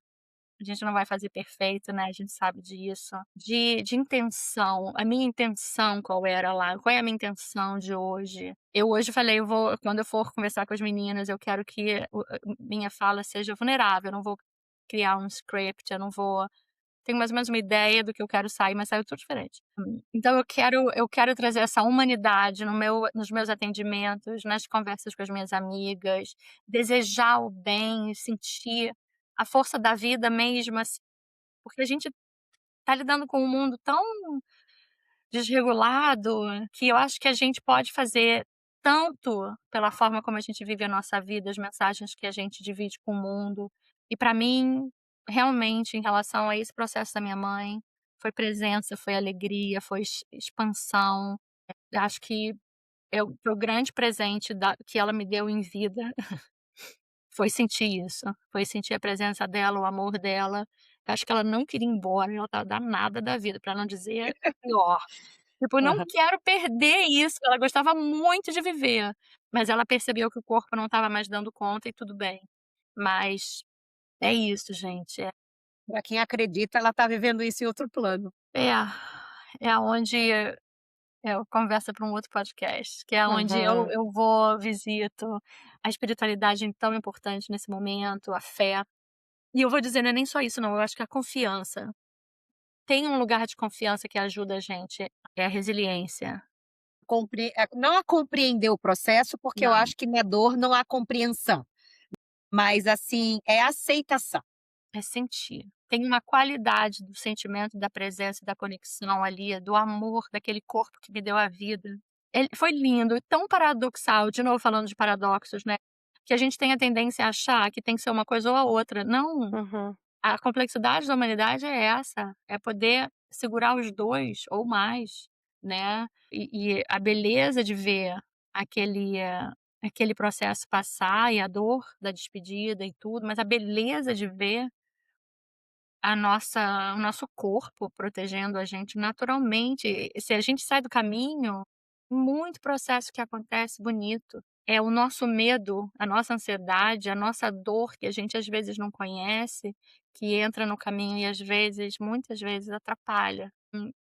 A gente não vai fazer perfeito, né, a gente sabe disso. De intenção, a minha intenção qual era lá, qual é a minha intenção de hoje? Eu hoje falei: "Eu vou quando eu for conversar com as meninas, eu quero que minha fala seja vulnerável, eu não vou criar um script, eu não vou tenho mais ou menos uma ideia do que eu quero sair, mas saiu tudo diferente. Então eu quero trazer essa humanidade nos meus atendimentos, nas conversas com as minhas amigas, desejar o bem, sentir a força da vida mesmo, assim, porque a gente tá lidando com um mundo tão desregulado, que eu acho que a gente pode fazer tanto pela forma como a gente vive a nossa vida, as mensagens que a gente divide com o mundo. E para mim, realmente, em relação a esse processo da minha mãe, foi presença, foi alegria, foi expansão. Eu acho que foi o grande presente que ela me deu em vida, foi sentir isso, foi sentir a presença dela, o amor dela. Eu acho que ela não queria ir embora, ela estava danada da vida, para não dizer pior. Tipo, eu não Aham. quero perder isso, ela gostava muito de viver, mas ela percebeu que o corpo não estava mais dando conta e tudo bem. Mas é isso, gente, Pra quem acredita, ela tá vivendo isso em outro plano. é é aonde eu conversa para um outro podcast, que é onde eu Aham. eu vou, visito, a espiritualidade é tão importante nesse momento, a fé. E eu vou dizer, não é nem só isso não, eu acho que a confiança. Tem um lugar de confiança que ajuda a gente, é a resiliência. Não a compreender o processo, porque eu Não. acho que na dor não há compreensão, mas assim, é aceitação. É sentir. Tem uma qualidade do sentimento, da presença e da conexão ali, do amor daquele corpo que me deu a vida. Ele foi lindo e tão paradoxal, de novo falando de paradoxos, né, que a gente tem a tendência a achar que tem que ser uma coisa ou a outra. Não, Uhum. a complexidade da humanidade é essa, é poder segurar os 2 ou mais, né, e a beleza de ver aquele, aquele processo passar e a dor da despedida e tudo, mas a beleza de ver o nosso corpo protegendo a gente naturalmente. Se a gente sai do caminho, muito processo que acontece bonito. É o nosso medo, a nossa ansiedade, a nossa dor que a gente às vezes não conhece, que entra no caminho e às vezes, muitas vezes atrapalha.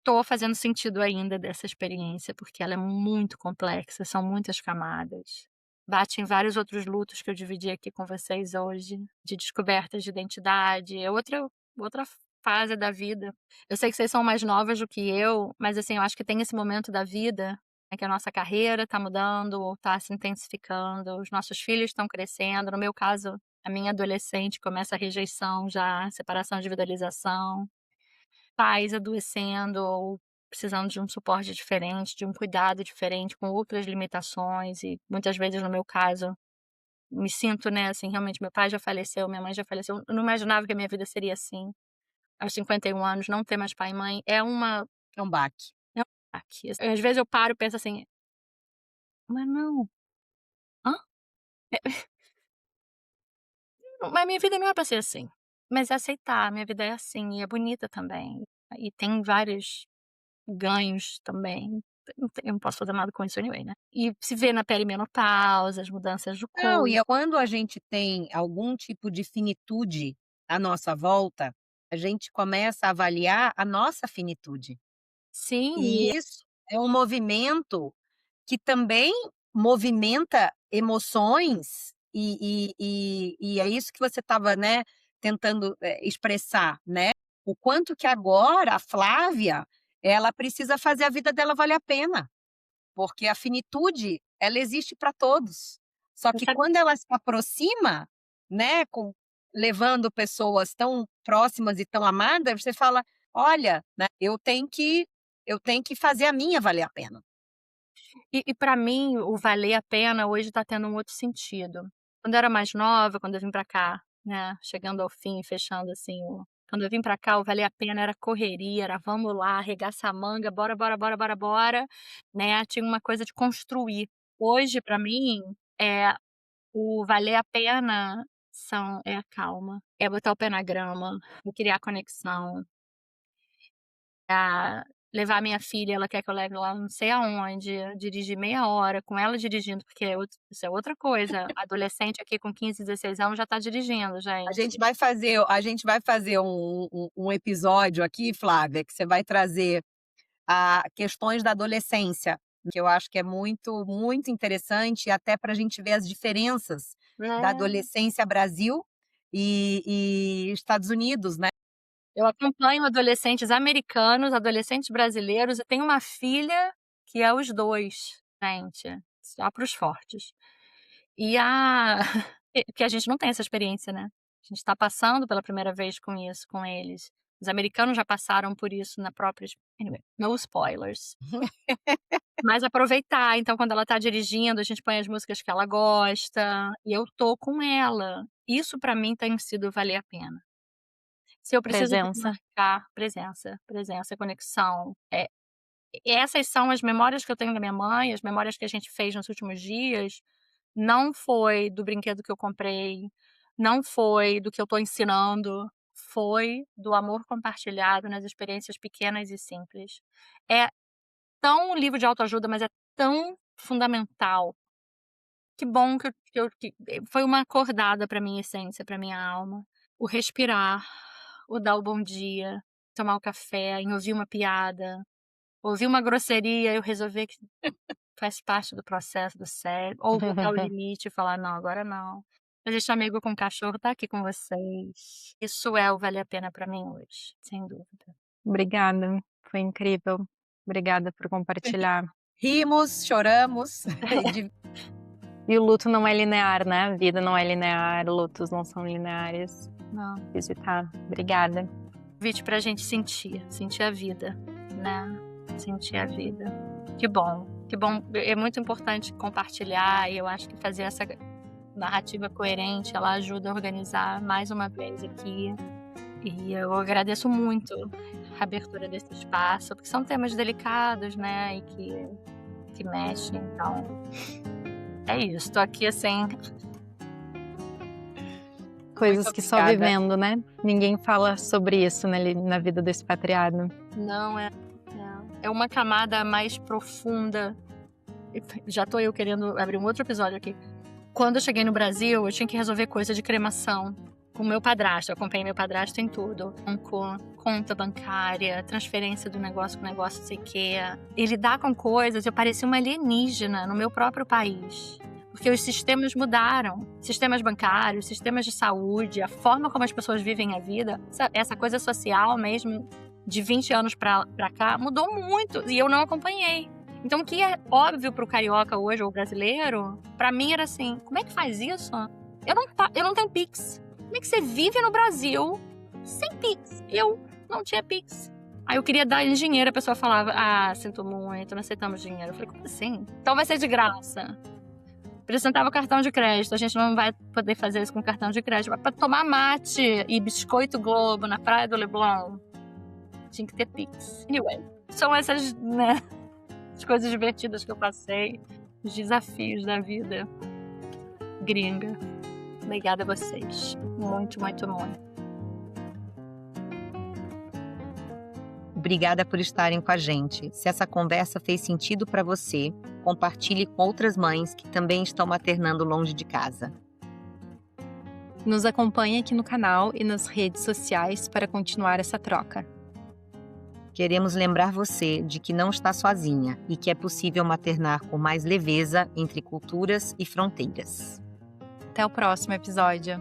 Tô fazendo sentido ainda dessa experiência, porque ela é muito complexa, são muitas camadas. Bate em vários outros lutos que eu dividi aqui com vocês hoje, de descobertas de identidade, é outra fase da vida. Eu sei que vocês são mais novas do que eu, mas, assim, eu acho que tem esse momento da vida, né, que a nossa carreira está mudando ou está se intensificando, os nossos filhos estão crescendo, no meu caso, a minha adolescente começa a rejeição já, separação, individualização, pais adoecendo ou precisando de um suporte diferente, de um cuidado diferente, com outras limitações e muitas vezes, no meu caso, me sinto, né, assim, realmente meu pai já faleceu, minha mãe já faleceu, eu não imaginava que a minha vida seria assim. Aos 51 anos, não ter mais pai e mãe É um baque. é um baque. Às vezes eu paro e penso assim: "Mas não, hã? Mas minha vida não é pra ser assim". Mas é aceitar, minha vida é assim e é bonita também. E tem vários ganhos também. Eu não posso fazer nada com isso anyway, né. E se vê na perimenopausa, as mudanças do Não, e corpo. é quando a gente tem algum tipo de finitude à nossa volta, a gente começa a avaliar a nossa finitude. Sim, E isso é um movimento que também movimenta emoções, e é isso que você estava, né, tentando, expressar, né. O quanto que agora a Flávia, ela precisa fazer a vida dela valer a pena. Porque a finitude, ela existe para todos. Só você que sabe quando ela se aproxima, né, levando pessoas tão próximas e tão amadas, você fala: "Olha, né, eu tenho que fazer a minha valer a pena". e pra mim o valer a pena hoje tá tendo um outro sentido. Quando eu era mais nova, quando eu vim pra cá, né, chegando ao fim, fechando assim Quando eu vim pra cá, o Valer a Pena era correria, era vamos lá, arregaça a manga, bora, bora, bora, bora, bora, né, tinha uma coisa de construir. Hoje, pra mim, o valer a pena é a calma, é botar o pé na grama, é criar conexão, é levar minha filha, ela quer que eu leve lá não sei aonde, dirigir meia hora com ela dirigindo, porque isso é outra coisa, adolescente aqui com 15, 16 anos já tá dirigindo, A gente. gente vai fazer um episódio aqui, Flávia, que você vai trazer questões da adolescência, que eu acho que é muito, muito interessante, até para a gente ver as diferenças da adolescência Brasil e Estados Unidos, né? Eu acompanho adolescentes americanos, adolescentes brasileiros, e tenho uma filha que é os 2, gente, só para os fortes. E que a gente não tem essa experiência, né. A gente tá passando pela primeira vez com isso, com eles. Os americanos já passaram por isso na própria anyway, no spoilers. Mas aproveitar, então quando ela tá dirigindo, a gente põe as músicas que ela gosta, e eu tô com ela. Isso pra mim tem sido valer a pena. Se eu preciso Presença. marcar presença, conexão, essas são as memórias que eu tenho da minha mãe, as memórias que a gente fez nos últimos dias, não foi do brinquedo que eu comprei, não foi do que eu tô ensinando, foi do amor compartilhado nas experiências pequenas e simples. É tão livro de autoajuda, mas é tão fundamental. Que bom que foi uma acordada pra minha essência, pra minha alma. O respirar, o dar o bom dia, tomar o café, em ouvir uma piada, ouvir uma grosseria, eu resolver que faz parte do processo do cérebro, ou botar o limite e falar: "Não, agora não". Fazer chamego com o cachorro, tá aqui com vocês. Isso é o vale a pena pra mim hoje, sem dúvida. Obrigada, foi incrível. Obrigada por compartilhar. Rimos, choramos, E o luto não é linear, né, a vida não é linear, lutos não são lineares. Não. Visitar. Obrigada. Convite pra gente sentir a vida, né, sentir a vida. Que bom, é muito importante compartilhar, e eu acho que fazer essa narrativa coerente, ela ajuda a organizar mais uma vez aqui, e eu agradeço muito a abertura desse espaço, porque são temas delicados, né, e que mexem, então é isso, tô aqui assim. Coisas Muito que só obrigada. vivendo, né? Ninguém fala sobre isso na vida do expatriado. Não, é uma camada mais profunda. Já tô eu querendo abrir um outro episódio aqui. Quando eu cheguei no Brasil, eu tinha que resolver coisa de cremação com meu padrasto. Eu acompanhei meu padrasto em tudo. Com conta bancária, transferência do negócio com negócio, não sei o quê. E lidar com coisas, eu parecia uma alienígena no meu próprio país. Porque os sistemas mudaram. Sistemas bancários, sistemas de saúde, a forma como as pessoas vivem a vida. Essa coisa social mesmo, de 20 anos pra cá, mudou muito. E eu não acompanhei. Então, o que é óbvio pro carioca hoje, ou brasileiro, pra mim era assim, como é que faz isso? Eu não tenho Pix. Como é que você vive no Brasil sem Pix? Eu não tinha Pix. Aí eu queria dar dinheiro, a pessoa falava, sinto muito, não aceitamos dinheiro. Eu falei, como assim? Então vai ser de graça. Apresentava o cartão de crédito, a gente não vai poder fazer isso com cartão de crédito. Mas pra tomar mate e biscoito Globo na Praia do Leblon, tinha que ter Pix. Anyway, são essas, né, as coisas divertidas que eu passei, os desafios da vida gringa. Obrigada a vocês. Muito, muito, muito. Obrigada por estarem com a gente. Se essa conversa fez sentido para você, compartilhe com outras mães que também estão maternando longe de casa. Nos acompanhe aqui no canal e nas redes sociais para continuar essa troca. Queremos lembrar você de que não está sozinha e que é possível maternar com mais leveza entre culturas e fronteiras. Até o próximo episódio.